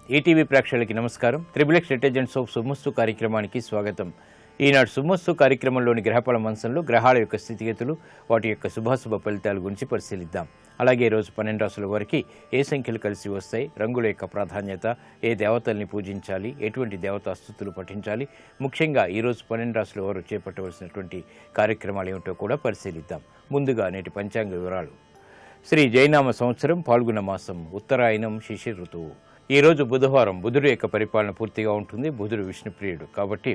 ETV ప్రేక్షకులకి నమస్కారం. Triple detergents of సుమస్తు కార్యక్రమానికి స్వాగతం. ఈనాడు సుమస్తు కార్యక్రమంలోని గ్రహఫల మంచంలో గ్రహాల యొక్క స్థితిగతులు, వాటి యొక్క శుభాశుభ ఫలితాల గురించి పరిశీలిద్దాం. అలాగే ఈరోజు 12 రాశుల వారికి ఏ సంఖ్యలు కలిసి వస్తాయి, రంగుల యొక్క ప్రాధాన్యత, ఏ దేవతల్ని పూజించాలి, ఎటువంటి దేవతా స్తుతులు పఠించాలి, ముఖ్యంగా ఈరోజు 12 రాశుల వారు చేపట్టవలసినటువంటి కార్యక్రమాలు ఏమిటో కూడా పరిశీలిద్దాం. ముందుగా నేటి పంచాంగ వివరాలు. శ్రీ జైనామ సంవత్సరం పాల్గొన మాసం, ఉత్తరాయణం, శిశిర ఋతువు. ఈరోజు బుధవారం. బుధుడు యొక్క పరిపాలన పూర్తిగా ఉంటుంది. బుధుడు విష్ణుప్రియుడు కాబట్టి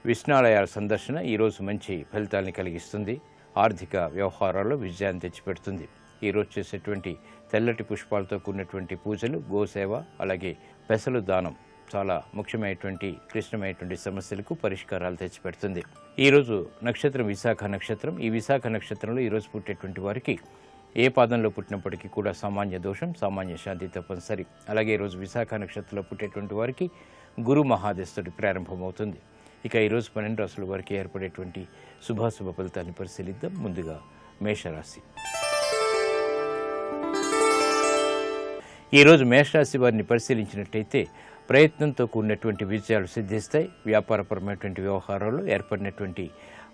విష్ణాలయాల సందర్శన ఈరోజు మంచి ఫలితాలని కలిగిస్తుంది. ఆర్థిక వ్యవహారాల్లో విజయాన్ని తెచ్చిపెడుతుంది. ఈరోజు చేసేటువంటి తెల్లటి పుష్పాలతో కూడినటువంటి పూజలు, గోసేవ, అలాగే పెసలు దానం చాలా ముఖ్యమైనటువంటి క్లిష్టమైనటువంటి సమస్యలకు పరిష్కారాలు తెచ్చిపెడుతుంది. ఈరోజు నక్షత్రం విశాఖ నక్షత్రం. ఈ విశాఖ నక్షత్రంలో ఈరోజు పుట్టేటువంటి వారికి ఏ పాదంలో పుట్టినప్పటికీ కూడా సామాన్య దోషం, సామాన్య శాంతి తప్పనిసరి. అలాగే ఈరోజు విశాఖ నక్షత్రంలో పుట్టేటువంటి వారికి గురు మహాదశుడి ప్రారంభమవుతుంది. ఇక ఈరోజు 12 రాశుల వారికి ఏర్పడేటువంటి శుభాశుభ ఫలితాన్ని పరిశీలిద్దాం. ముందుగా మేషరాశి. ఈరోజు మేషరాశి వారిని పరిశీలించినట్టయితే ప్రయత్నంతో కూడినటువంటి విజయాలు సిద్ధిస్తాయి. వ్యాపారపరమైనటువంటి వ్యవహారాల్లో ఏర్పడినటువంటి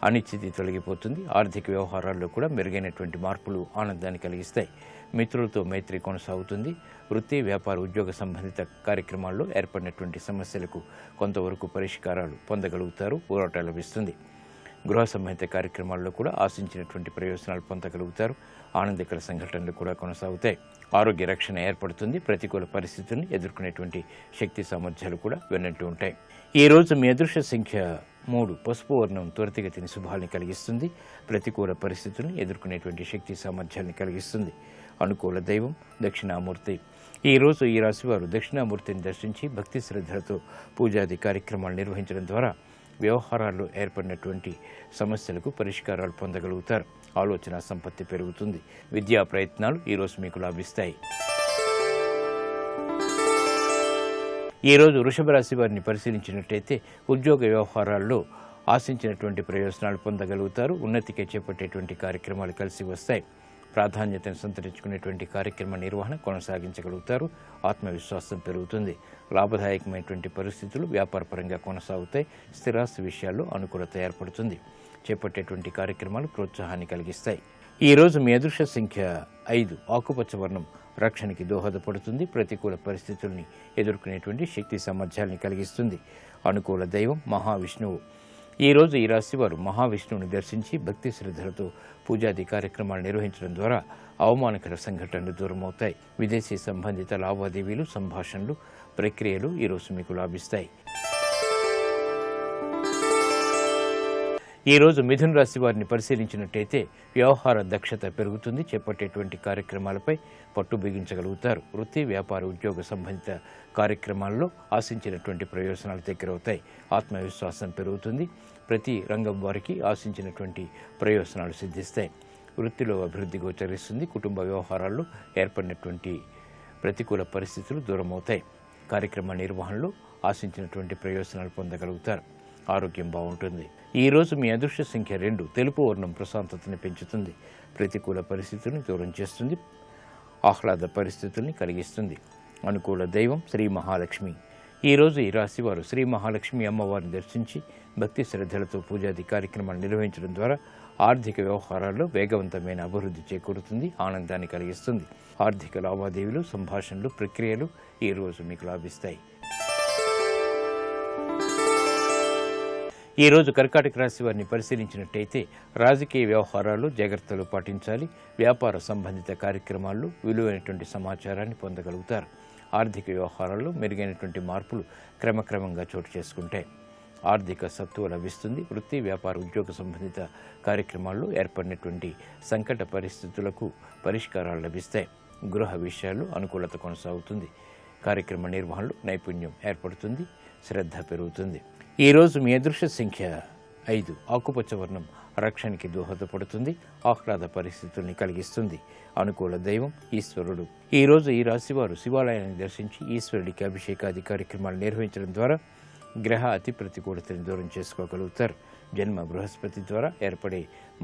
అనిశ్చితి తొలగిపోతుంది. ఆర్థిక వ్యవహారాల్లో కూడా మెరుగైనటువంటి మార్పులు ఆనందాన్ని కలిగిస్తాయి. మిత్రులతో మైత్రి కొనసాగుతుంది. వృత్తి, వ్యాపార, ఉద్యోగ సంబంధిత కార్యక్రమాల్లో ఏర్పడినటువంటి సమస్యలకు కొంతవరకు పరిష్కారాలు పొందగలుగుతారు. ఊరట లభిస్తుంది. గృహ సంబంధిత కార్యక్రమాల్లో కూడా ఆశించినటువంటి ప్రయోజనాలు పొందగలుగుతారు. ఆనందకర సంఘటనలు కూడా కొనసాగుతాయి. ఆరోగ్య రక్షణ ఏర్పడుతుంది. ప్రతికూల పరిస్థితులను ఎదుర్కొనేటువంటి శక్తి సామర్థ్యాలు కూడా వెన్నట్టు ఉంటాయి. ఈరోజు మీ అదృష్ట సంఖ్య 3. పసుపు వర్ణం త్వరితగతిని శుభాల్ని కలిగిస్తుంది. ప్రతికూల పరిస్థితులను ఎదుర్కొనేటువంటి శక్తి సామర్థ్యాన్ని కలిగిస్తుంది. అనుకూల దైవం దక్షిణామూర్తి. ఈరోజు ఈ రాశి వారు దక్షిణామూర్తిని దర్శించి భక్తి శ్రద్ధలతో పూజాది కార్యక్రమాలు నిర్వహించడం ద్వారా వ్యవహారాల్లో ఏర్పడినటువంటి సమస్యలకు పరిష్కారాలు పొందగలుగుతారు. ఆలోచన సంపత్తి పెరుగుతుంది. విద్యా ప్రయత్నాలు ఈరోజు మీకు లాభిస్తాయి. ఈరోజు వృషభ రాశి వారిని పరిశీలించినట్టయితే ఉద్యోగ వ్యవహారాల్లో ఆశించినటువంటి ప్రయోజనాలు పొందగలుగుతారు. ఉన్నతికి చేపట్టేటువంటి కార్యక్రమాలు కలిసి వస్తాయి. ప్రాధాన్యతను సంతరించుకునేటువంటి కార్యక్రమ నిర్వహణ కొనసాగించగలుగుతారు. ఆత్మవిశ్వాసం పెరుగుతుంది. లాభదాయకమైనటువంటి పరిస్థితులు వ్యాపారపరంగా కొనసాగుతాయి. స్థిరాస్తి విషయాల్లో అనుకూలత ఏర్పడుతుంది. చేపట్టేటువంటి కార్యక్రమాలు ప్రోత్సాహాన్ని కలిగిస్తాయి. ఈరోజు మీ అదృష్ట సంఖ్య 5. ఆకుపచ్చ వర్ణం రక్షణకి దోహదపడుతుంది. ప్రతికూల పరిస్థితుల్ని ఎదుర్కొనేటువంటి శక్తి సామర్థ్యాన్ని కలిగిస్తుంది. అనుకూల దైవం మహావిష్ణువు. ఈరోజు ఈ రాశి వారు మహావిష్ణువుని దర్శించి భక్తి శ్రద్ధలతో పూజాది కార్యక్రమాలు నిర్వహించడం ద్వారా అవమానకర సంఘటనలు దూరమవుతాయి. విదేశీ సంబంధిత లావాదేవీలు, సంభాషణలు, ప్రక్రియలు ఈరోజు మీకు లాభిస్తాయి. ఈరోజు మిథున రాశి వారిని పరిశీలించినట్టయితే వ్యవహార దక్షత పెరుగుతుంది. చేపట్టేటువంటి కార్యక్రమాలపై పట్టు బిగించగలుగుతారు. వృత్తి, వ్యాపార, ఉద్యోగ సంబంధిత కార్యక్రమాల్లో ఆశించినటువంటి ప్రయోజనాలు దగ్గరవుతాయి. ఆత్మవిశ్వాసం పెరుగుతుంది. ప్రతి రంగం వారికి ఆశించినటువంటి ప్రయోజనాలు సిద్ధిస్తాయి. వృత్తిలో అభివృద్ధి గోచరిస్తుంది. కుటుంబ వ్యవహారాల్లో ఏర్పడినటువంటి ప్రతికూల పరిస్థితులు దూరమవుతాయి. కార్యక్రమ నిర్వహణలో ఆశించినటువంటి ప్రయోజనాలు పొందగలుగుతారు. ఆరోగ్యం బాగుంటుంది. ఈరోజు మీ అదృష్ట సంఖ్య 2. తెలుపు వర్ణం ప్రశాంతతని పెంచుతుంది. ప్రతికూల పరిస్థితుల్ని దూరం చేస్తుంది. ఆహ్లాద పరిస్థితుల్ని కలిగిస్తుంది. అనుకూల దైవం శ్రీ మహాలక్ష్మి. ఈరోజు ఈ రాశి వారు శ్రీ మహాలక్ష్మి అమ్మవారిని దర్శించి భక్తి శ్రద్ధలతో పూజాది కార్యక్రమాలు నిర్వహించడం ద్వారా ఆర్థిక వ్యవహారాల్లో వేగవంతమైన అభివృద్ధి చేకూరుతుంది. ఆనందాన్ని కలిగిస్తుంది. ఆర్థిక లావాదేవీలు, సంభాషణలు, ప్రక్రియలు ఈరోజు మీకు లాభిస్తాయి. ఈరోజు కర్కాటక రాశి వారిని పరిశీలించినట్టయితే రాజకీయ వ్యవహారాల్లో జాగ్రత్తలు పాటించాలి. వ్యాపార సంబంధిత కార్యక్రమాల్లో విలువైనటువంటి సమాచారాన్ని పొందగలుగుతారు. ఆర్థిక వ్యవహారాల్లో మెరుగైనటువంటి మార్పులు క్రమక్రమంగా చోటు చేసుకుంటాయి. ఆర్థిక సత్తువ లభిస్తుంది. వృత్తి, వ్యాపార, ఉద్యోగ సంబంధిత కార్యక్రమాల్లో ఏర్పడినటువంటి సంకట పరిస్థితులకు పరిష్కారాలు లభిస్తాయి. గృహ విషయాల్లో అనుకూలత కొనసాగుతుంది. కార్యక్రమ నిర్వహణలో నైపుణ్యం ఏర్పడుతుంది. శ్రద్ధ పెరుగుతుంది. ఈరోజు మీ అదృష్ట సంఖ్య 5. ఆకుపచ్చ వర్ణం రక్షణకి దోహదపడుతుంది. ఆహ్లాద పరిస్థితుల్ని కలిగిస్తుంది. అనుకూల దైవం ఈశ్వరుడు. ఈరోజు ఈ రాశి వారు శివాలయాన్ని దర్శించి ఈశ్వరుడికి అభిషేకాది కార్యక్రమాలు నిర్వహించడం ద్వారా గ్రహ అతి ప్రతికూలతని దూరం చేసుకోగలుగుతారు. జన్మ బృహస్పతి ద్వారా ఏర్పడే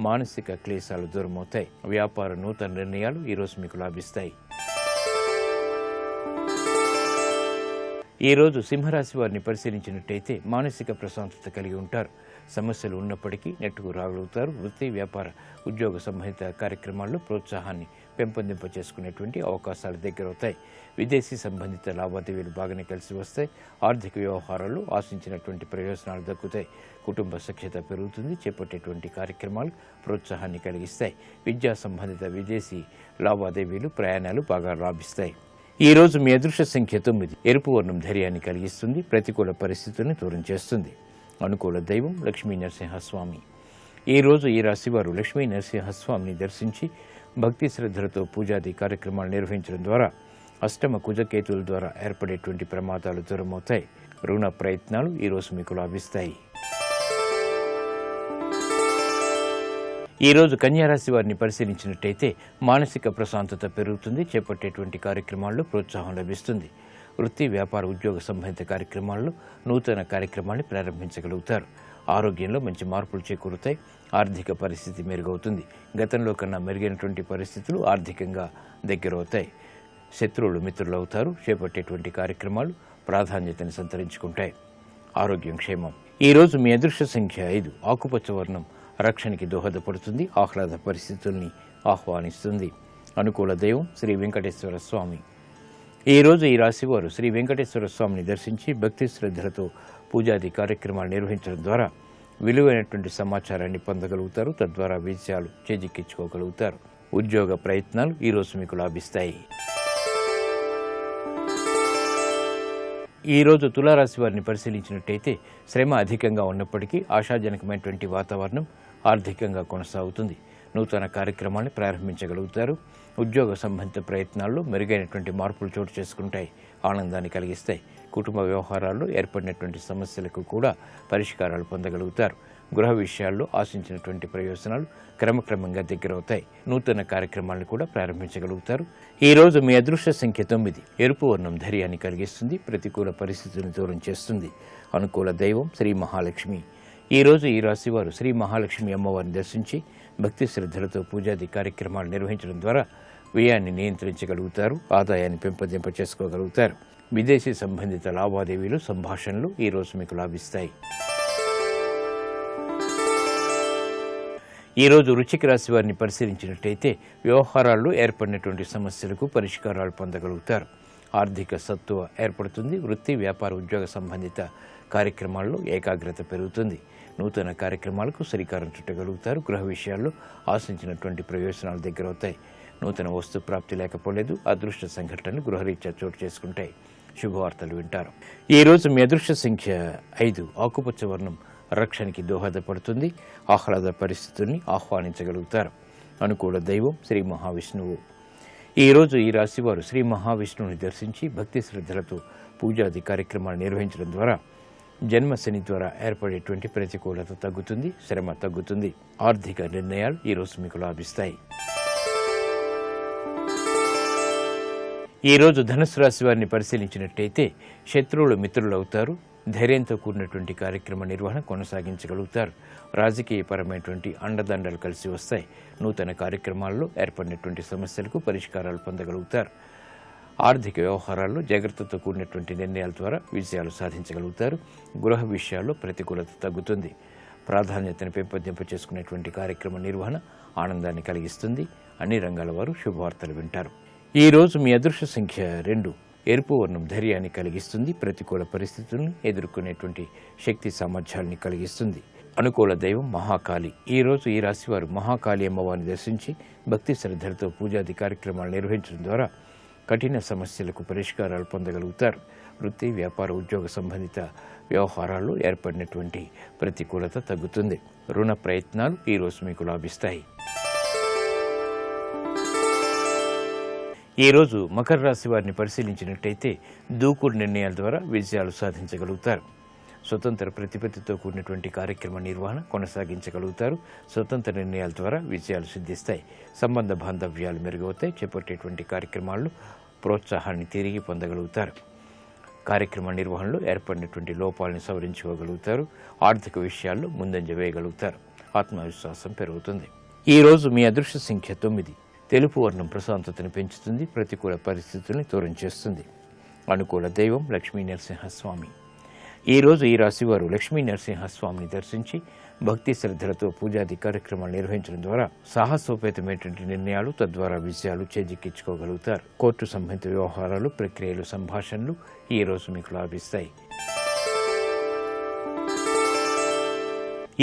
మానసిక క్లేశాలు దూరమవుతాయి. వ్యాపార నూతన నిర్ణయాలు ఈరోజు మీకు లాభిస్తాయి. ఈరోజు సింహరాశి వారిని పరిశీలించినట్టయితే మానసిక ప్రశాంతత కలిగి ఉంటారు. సమస్యలు ఉన్నప్పటికీ నెట్టుకు రాగలుగుతారు. వృత్తి, వ్యాపార, ఉద్యోగ సంబంధిత కార్యక్రమాల్లో ప్రోత్సాహాన్ని పెంపొందింప చేసుకునేటువంటి అవకాశాలు దగ్గరవుతాయి. విదేశీ సంబంధిత లావాదేవీలు బాగానే కలిసి వస్తాయి. ఆర్థిక వ్యవహారాలు ఆశించినటువంటి ప్రయోజనాలు దక్కుతాయి. కుటుంబ సఖ్యత పెరుగుతుంది. చేపట్టేటువంటి కార్యక్రమాలు ప్రోత్సాహాన్ని కలిగిస్తాయి. విద్యా సంబంధిత విదేశీ లావాదేవీలు, ప్రయాణాలు బాగా లాభిస్తాయి. ఈ రోజు మీ అదృష్ట సంఖ్య 9. ఎరుపు వర్ణం ధైర్యాన్ని కలిగిస్తుంది. ప్రతికూల పరిస్థితులను దూరం చేస్తుంది. అనుకూల దైవం లక్ష్మీ నరసింహస్వామి. ఈ రోజు ఈ రాశివారు లక్ష్మీ నరసింహస్వామిని దర్శించి భక్తి శ్రద్ధలతో పూజాది కార్యక్రమాలు నిర్వహించడం ద్వారా అష్టమ కుజకేతువుల ద్వారా ఏర్పడేటువంటి ప్రమాదాలు దూరమవుతాయి. రుణ ప్రయత్నాలు ఈరోజు మీకు లాభిస్తాయి. ఈరోజు కన్యారాశి వారిని పరిశీలించినట్టయితే మానసిక ప్రశాంతత పెరుగుతుంది. చేపట్టేటువంటి కార్యక్రమాల్లో ప్రోత్సాహం లభిస్తుంది. వృత్తి, వ్యాపార, ఉద్యోగ సంబంధిత కార్యక్రమాల్లో నూతన కార్యక్రమాన్ని ప్రారంభించగలుగుతారు. ఆరోగ్యంలో మంచి మార్పులు చేకూరుతాయి. ఆర్థిక పరిస్థితి మెరుగవుతుంది. గతంలో కన్నా మెరుగైనటువంటి పరిస్థితులు ఆర్థికంగా దగ్గరవుతాయి. శత్రువులు మిత్రులు అవుతారు. చేపట్టేటువంటి కార్యక్రమాలు ప్రాధాన్యతను సంతరించుకుంటాయి. ఆరోగ్యం క్షేమం. ఈరోజు మీ అదృష్ట సంఖ్య 5. ఆకుపచ్చ వర్ణం రక్షణకి దోహదపడుతుంది. ఆహ్లాద పరిస్థితుల్ని ఆహ్వానిస్తుంది. అనుకూల దైవం శ్రీ వెంకటేశ్వర స్వామి. ఈరోజు ఈ రాశివారు శ్రీ వెంకటేశ్వర స్వామిని దర్శించి భక్తి శ్రద్ధలతో పూజాది కార్యక్రమాలు నిర్వహించడం ద్వారా విలువైనటువంటి సమాచారాన్ని పొందగలుగుతారు. తద్వారా విజయాలు చేజిక్కించుకోగలుగుతారు. ఉద్యోగ ప్రయత్నాలు ఈరోజు మీకు లాభిస్తాయి. ఈరోజు తులారాశి వారిని పరిశీలించినట్టయితే శ్రమ అధికంగా ఉన్నప్పటికీ ఆశాజనకమైనటువంటి వాతావరణం ఆర్థికంగా కొనసాగుతుంది. నూతన కార్యక్రమాన్ని ప్రారంభించగలుగుతారు. ఉద్యోగ సంబంధిత ప్రయత్నాల్లో మెరుగైనటువంటి మార్పులు చోటు చేసుకుంటాయి. ఆనందాన్ని కలిగిస్తాయి. కుటుంబ వ్యవహారాల్లో ఏర్పడినటువంటి సమస్యలకు కూడా పరిష్కారాలు పొందగలుగుతారు. గృహ విషయాల్లో ఆశించినటువంటి ప్రయోజనాలు క్రమక్రమంగా దగ్గరవుతాయి. నూతన కార్యక్రమాలను కూడా ప్రారంభించగలుగుతారు. ఈ రోజు మీ అదృష్ట సంఖ్య 9. ఎరుపు వర్ణం ధైర్యాన్ని కలిగిస్తుంది. ప్రతికూల పరిస్థితులను దూరం చేస్తుంది. అనుకూల దైవం శ్రీ మహాలక్ష్మి. ఈ రోజు ఈ రాశివారు శ్రీ మహాలక్ష్మి అమ్మవారిని దర్శించి భక్తి శ్రద్ధలతో పూజాది కార్యక్రమాలు నిర్వహించడం ద్వారా వ్యయాన్ని నియంత్రించగలుగుతారు. ఆదాయాన్ని పెంపొందింప చేసుకోగలుగుతారు. విదేశీ సంబంధిత లావాదేవీలు, సంభాషణలు ఈరోజు మీకు లాభిస్తాయి. ఈరోజు వృశ్చిక రాశి వారిని పరిశీలించినట్టయితే వ్యవహారాల్లో ఏర్పడినటువంటి సమస్యలకు పరిష్కారాలు పొందగలుగుతారు. ఆర్థిక సత్తువ ఏర్పడుతుంది. వృత్తి, వ్యాపార, ఉద్యోగ సంబంధిత కార్యక్రమాల్లో ఏకాగ్రత పెరుగుతుంది. నూతన కార్యక్రమాలకు శ్రీకారం చుట్టగలుగుతారు. గృహ విషయాల్లో ఆశించినటువంటి ప్రయోజనాలు దగ్గరవుతాయి. నూతన వస్తు ప్రాప్తి లేకపోలేదు. అదృష్ట సంఘటనలు గృహరీత్యా చోటు చేసుకుంటాయి. శుభవార్తలు వింటారు. ఈ రోజు మీ అదృష్ట సంఖ్య 5. ఆకుపచ్చ వర్ణం రక్షణకి దోహదపడుతుంది. ఆహ్లాద పరిస్థితుల్ని ఆహ్వానించగలుగుతారు. అనుకూల దైవం శ్రీ మహావిష్ణువు. ఈరోజు ఈ రాశివారు శ్రీ మహావిష్ణువుని దర్శించి భక్తి శ్రద్ధలతో పూజాది కార్యక్రమాలు నిర్వహించడం ద్వారా జన్మశని ద్వారా ఏర్పడేటువంటి ప్రతికూలత తగ్గుతుంది. శ్రమ తగ్గుతుంది. ఆర్థిక నిర్ణయాలు ఈరోజు మీకు లాభిస్తాయి. ఈరోజు ధనుసు రాశి వారిని పరిశీలించినట్టయితే శత్రువులు మిత్రులు అవుతారు. ధైర్యంతో కూడినటువంటి కార్యక్రమ నిర్వహణ కొనసాగించగలుగుతారు. రాజకీయపరమైనటువంటి అండదండలు కలిసి వస్తాయి. నూతన కార్యక్రమాల్లో ఏర్పడినటువంటి సమస్యలకు పరిష్కారాలు పొందగలుగుతారు. ఆర్థిక వ్యవహారాల్లో జాగ్రత్తతో కూడినటువంటి నిర్ణయాల ద్వారా విజయాలు సాధించగలుగుతారు. గృహ విషయాల్లో ప్రతికూలత తగ్గుతుంది. ప్రాధాన్యతను పెంపొందింప చేసుకునేటువంటి కార్యక్రమ నిర్వహణ ఆనందాన్ని కలిగిస్తుంది. అన్ని రంగాల వారు శుభవార్తలు వింటారు. ఈ రోజు మీ అదృష్ట సంఖ్య 2. ఎరుపు వర్ణం ధైర్యాన్ని కలిగిస్తుంది. ప్రతికూల పరిస్థితులను ఎదుర్కొనేటువంటి శక్తి సామర్థ్యాన్ని కలిగిస్తుంది. అనుకూల దైవం మహాకాళి. ఈ రోజు ఈ రాశివారు మహాకాళి అమ్మవారిని దర్శించి భక్తి శ్రద్ధలతో పూజాది కార్యక్రమాలు నిర్వహించడం ద్వారా కఠిన సమస్యలకు పరిష్కారాలు పొందగలుగుతారు. వృత్తి, వ్యాపార, ఉద్యోగ సంబంధిత వ్యవహారాల్లో ఏర్పడినటువంటి ప్రతికూలత తగ్గుతుంది. రుణ ప్రయత్నాలు ఈరోజు మీకు లాభిస్తాయి. ఈరోజు మకర రాశి వారిని పరిశీలించినట్టయితే దూకుడు నిర్ణయాల ద్వారా విజయాలు సాధించగలుగుతారు. స్వతంత్ర ప్రతిపత్తితో కూడినటువంటి కార్యక్రమ నిర్వహణ కొనసాగించగలుగుతారు. స్వతంత్ర నిర్ణయాల ద్వారా విజయాలు సిద్ధిస్తాయి. సంబంధ బాంధవ్యాలు మెరుగవుతాయి. చేపట్టేటువంటి కార్యక్రమాల్లో ప్రోత్సాహాన్ని తిరిగి పొందగలుగుతారు. కార్యక్రమ నిర్వహణలో ఏర్పడినటువంటి లోపాలను సవరించుకోగలుగుతారు. ఆర్థిక విషయాల్లో ముందంజ వేయగలుగుతారు. ఆత్మవిశ్వాసం పెరుగుతుంది. ఈరోజు మీ అదృష్ట సంఖ్య 9. తెలుపు వర్ణం ప్రశాంతతను పెంచుతుంది. ప్రతికూల పరిస్థితుల్ని దూరం చేస్తుంది. అనుకూల దైవం లక్ష్మీ నరసింహస్వామి. ఈరోజు ఈ రాశివారు లక్ష్మీ నరసింహస్వామిని దర్శించి భక్తి శ్రద్ధలతో పూజాది కార్యక్రమాలు నిర్వహించడం ద్వారా సాహసోపేతమైనటువంటి నిర్ణయాలు, తద్వారా విజయాలు చేజిక్కించుకోగలుగుతారు. కోర్టు సంబంధిత వ్యవహారాలు, ప్రక్రియలు, సంభాషణలు ఈ రోజు మీకు లాభిస్తాయి.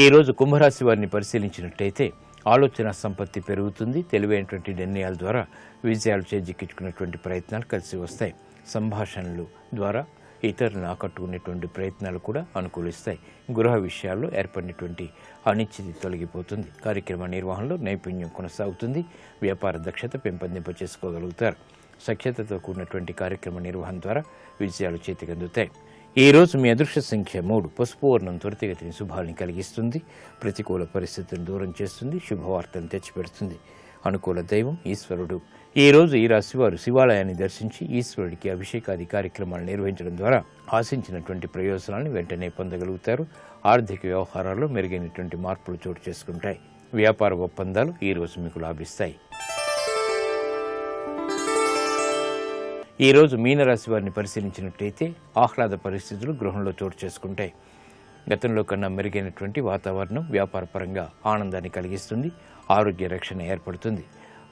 ఈ రోజు కుంభరాశి వారిని పరిశీలించినట్టయితే ఆలోచన సంపత్తి పెరుగుతుంది. తెలివైనటువంటి నిర్ణయాల ద్వారా విజయాలు చేజిక్కించుకున్నటువంటి ప్రయత్నాలు కలిసి వస్తాయి. సంభాషణలు ద్వారా ఇతరులను ఆకట్టుకునేటువంటి ప్రయత్నాలు కూడా అనుకూలిస్తాయి. గృహ విషయాల్లో ఏర్పడినటువంటి అనిశ్చితి తొలగిపోతుంది. కార్యక్రమ నిర్వహణలో నైపుణ్యం కొనసాగుతుంది. వ్యాపార దక్షత పెంపొందింప చేసుకోగలుగుతారు. సఖ్యతతో కూడినటువంటి కార్యక్రమ నిర్వహణ ద్వారా విజయాలు చేతికందుతాయి. ఈ రోజు మీ అదృష్ట సంఖ్య 3. పసుపు వర్ణం త్వరితగతిని శుభాలను కలిగిస్తుంది. ప్రతికూల పరిస్థితులను దూరం చేస్తుంది. శుభవార్తను తెచ్చిపెడుతుంది. అనుకూల దైవం ఈశ్వరుడు. ఈ రోజు ఈ రాశివారు శివాలయాన్ని దర్శించి ఈశ్వరుడికి అభిషేకాది కార్యక్రమాలు నిర్వహించడం ద్వారా ఆశించినటువంటి ప్రయోజనాలను వెంటనే పొందగలుగుతారు. ఆర్థిక వ్యవహారాల్లో మెరుగైనటువంటి మార్పులు చోటు చేసుకుంటాయి. వ్యాపార ఒప్పందాలు ఈ రోజు మీకు లాభిస్తాయి. ఈ రోజు మీనరాశి వారిని పరిశీలించినట్లయితే ఆహ్లాద పరిస్థితులు గృహంలో చోటు చేసుకుంటాయి. గతంలో కన్నా మెరుగైనటువంటి వాతావరణం వ్యాపార పరంగా ఆనందాన్ని కలిగిస్తుంది. ఆరోగ్య రక్షణ ఏర్పడుతుంది.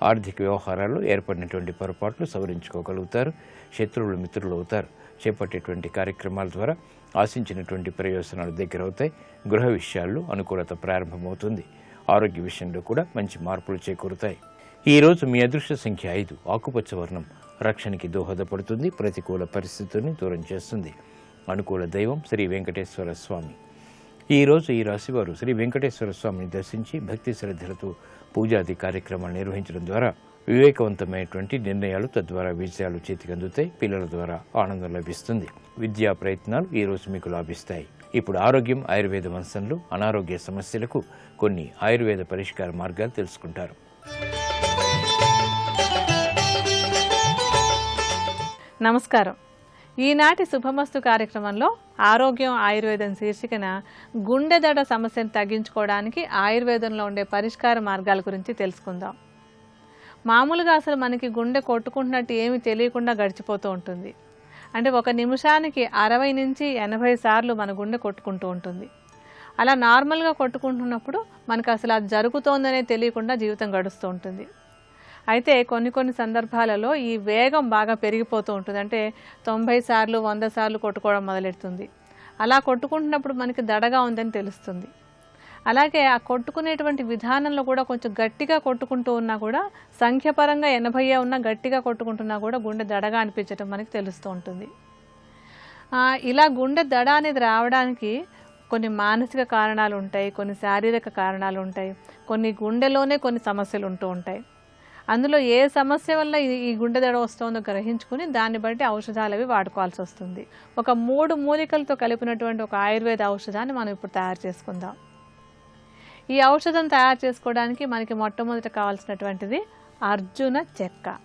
ఆర్థిక వ్యవహారాల్లో ఏర్పడినటువంటి పొరపాట్లు సవరించుకోగలుగుతారు. శత్రువులు మిత్రులు అవుతారు. చేపట్టేటువంటి కార్యక్రమాల ద్వారా ఆశించినటువంటి ప్రయోజనాలు దగ్గరవుతాయి. గృహ విషయాల్లో అనుకూలత ప్రారంభమవుతుంది. ఆరోగ్య విషయంలో కూడా మంచి మార్పులు చేకూరుతాయి. ఈ రోజు మీ అదృష్ట సంఖ్య 5. ఆకుపచ్చ వర్ణం రక్షణకి దోహదపడుతుంది. ప్రతికూల పరిస్థితుల్ని దూరం చేస్తుంది. అనుకూల దైవం శ్రీ వెంకటేశ్వర స్వామి. ఈ రోజు ఈ రాశివారు శ్రీ వెంకటేశ్వర స్వామిని దర్శించి భక్తి శ్రద్ధలతో పూజాది కార్యక్రమాలు నిర్వహించడం ద్వారా వివేకవంతమైనటువంటి నిర్ణయాలు, తద్వారా విజయాలు చేతికందుతాయి. పిల్లల ద్వారా ఆనందం లభిస్తుంది. విద్యా ప్రయత్నాలు ఈ రోజు మీకు లాభిస్తాయి. ఇప్పుడు ఆరోగ్యం, ఆయుర్వేద వంశంలో అనారోగ్య సమస్యలకు కొన్ని ఆయుర్వేద పరిష్కార మార్గాలు తెలుసుకుంటారు. నమస్కారం. ఈనాటి శుభమస్తు కార్యక్రమంలో ఆరోగ్యం ఆయుర్వేదం శీర్షికన గుండె దడ సమస్యను తగ్గించుకోవడానికి ఆయుర్వేదంలో ఉండే పరిష్కార మార్గాల గురించి తెలుసుకుందాం. మామూలుగా అసలు మనకి గుండె కొట్టుకుంటున్నట్టు ఏమి తెలియకుండా గడిచిపోతూ ఉంటుంది. అంటే ఒక నిమిషానికి 60 నుంచి 80 సార్లు మన గుండె కొట్టుకుంటూ ఉంటుంది. అలా నార్మల్గా కొట్టుకుంటున్నప్పుడు మనకు అసలు అది జరుగుతోందనే తెలియకుండా జీవితం గడుస్తూ ఉంటుంది. అయితే కొన్ని సందర్భాలలో ఈ వేగం బాగా పెరిగిపోతూ ఉంటుంది. అంటే 90 సార్లు 100 సార్లు కొట్టుకోవడం మొదలెడుతుంది. అలా కొట్టుకుంటున్నప్పుడు మనకి దడగా ఉందని తెలుస్తుంది. అలాగే ఆ కొట్టుకునేటువంటి విధానంలో కూడా కొంచెం గట్టిగా కొట్టుకుంటూ ఉన్నా కూడా, సంఖ్యపరంగా 80 ఉన్నా గట్టిగా కొట్టుకుంటున్నా కూడా గుండె దడగా అనిపించడం మనకి తెలుస్తూ ఉంటుంది. ఇలా గుండె దడ అనేది రావడానికి కొన్ని మానసిక కారణాలు ఉంటాయి, కొన్ని శారీరక కారణాలు ఉంటాయి, కొన్ని గుండెలోనే కొన్ని సమస్యలు ఉంటూ ఉంటాయి. అందులో ఏ సమస్య వల్ల ఈ గుండె దడ వస్తుందో గ్రహించుకుని దాన్ని బట్టి ఔషధాలు అవి వాడుకోవాల్సి వస్తుంది. ఒక 3 మూలికలతో కలిపినటువంటి ఒక ఆయుర్వేద ఔషధాన్ని మనం ఇప్పుడు తయారు చేసుకుందాం. ఈ ఔషధం తయారు చేసుకోవడానికి మనకి మొట్టమొదట కావాల్సినటువంటిది అర్జున చెక్క.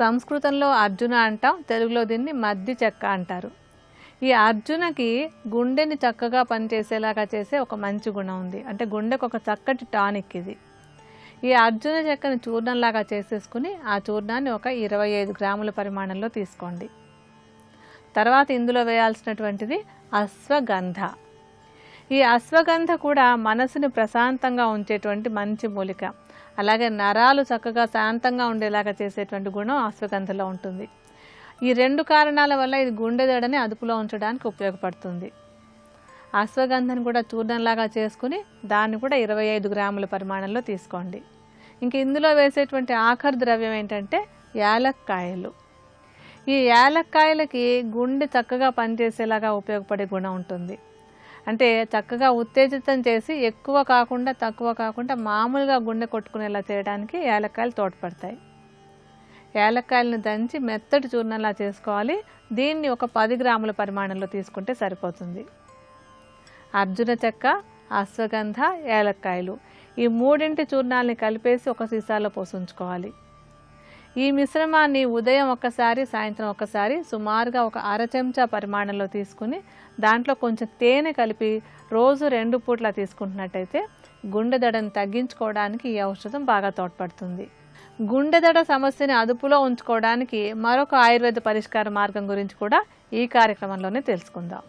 సంస్కృతంలో అర్జున అంటాం, తెలుగులో దీన్ని మద్ది చెక్క అంటారు. ఈ అర్జునకి గుండెని చక్కగా పనిచేసేలాగా చేసే ఒక మంచి గుణం ఉంది. అంటే గుండెకు ఒక చక్కటి టానిక్ ఇది. ఈ అర్జున చెక్కని చూర్ణంలాగా చేసేసుకుని ఆ చూర్ణాన్ని ఒక 25 గ్రాముల పరిమాణంలో తీసుకోండి. తర్వాత ఇందులో వేయాల్సినటువంటిది అశ్వగంధ. ఈ అశ్వగంధ కూడా మనసుని ప్రశాంతంగా ఉంచేటువంటి మంచి మూలిక. అలాగే నరాలు చక్కగా శాంతంగా ఉండేలాగా చేసేటువంటి గుణం అశ్వగంధలో ఉంటుంది. ఈ 2 కారణాల వల్ల ఇది గుండె దడని అదుపులో ఉంచడానికి ఉపయోగపడుతుంది. అశ్వగంధను కూడా చూర్ణంలాగా చేసుకుని దాన్ని కూడా 25 గ్రాముల పరిమాణంలో తీసుకోండి. ఇంక ఇందులో వేసేటువంటి ఆఖరి ద్రవ్యం ఏంటంటే యాలక్కాయలు. ఈ యాలక్కాయలకి గుండె చక్కగా పనిచేసేలాగా ఉపయోగపడే గుణం ఉంటుంది. అంటే చక్కగా ఉత్తేజితం చేసి ఎక్కువ కాకుండా తక్కువ కాకుండా మామూలుగా గుండె కొట్టుకునేలా చేయడానికి యాలక్కాయలు తోడ్పడతాయి. యాలక్కాయలను దంచి మెత్తటి చూర్ణంలా చేసుకోవాలి. దీన్ని ఒక 10 గ్రాముల పరిమాణంలో తీసుకుంటే సరిపోతుంది. అర్జున చెక్క, అశ్వగంధ, యాలక్కాయలు ఈ 3 చూర్ణాలని కలిపేసి ఒక సీసాలో పోసుంచుకోవాలి. ఈ మిశ్రమాన్ని ఉదయం ఒకసారి, సాయంత్రం ఒకసారి సుమారుగా ఒక 1/2 చెంచా పరిమాణంలో తీసుకుని దాంట్లో కొంచెం తేనె కలిపి రోజు 2 పూట్ల తీసుకుంటున్నట్టయితే గుండె దడను తగ్గించుకోవడానికి ఈ ఔషధం బాగా తోడ్పడుతుంది. గుండెదడ సమస్యని అదుపులో ఉంచుకోవడానికి మరొక ఆయుర్వేద పరిష్కార మార్గం గురించి కూడా ఈ కార్యక్రమంలోనే తెలుసుకుందాం.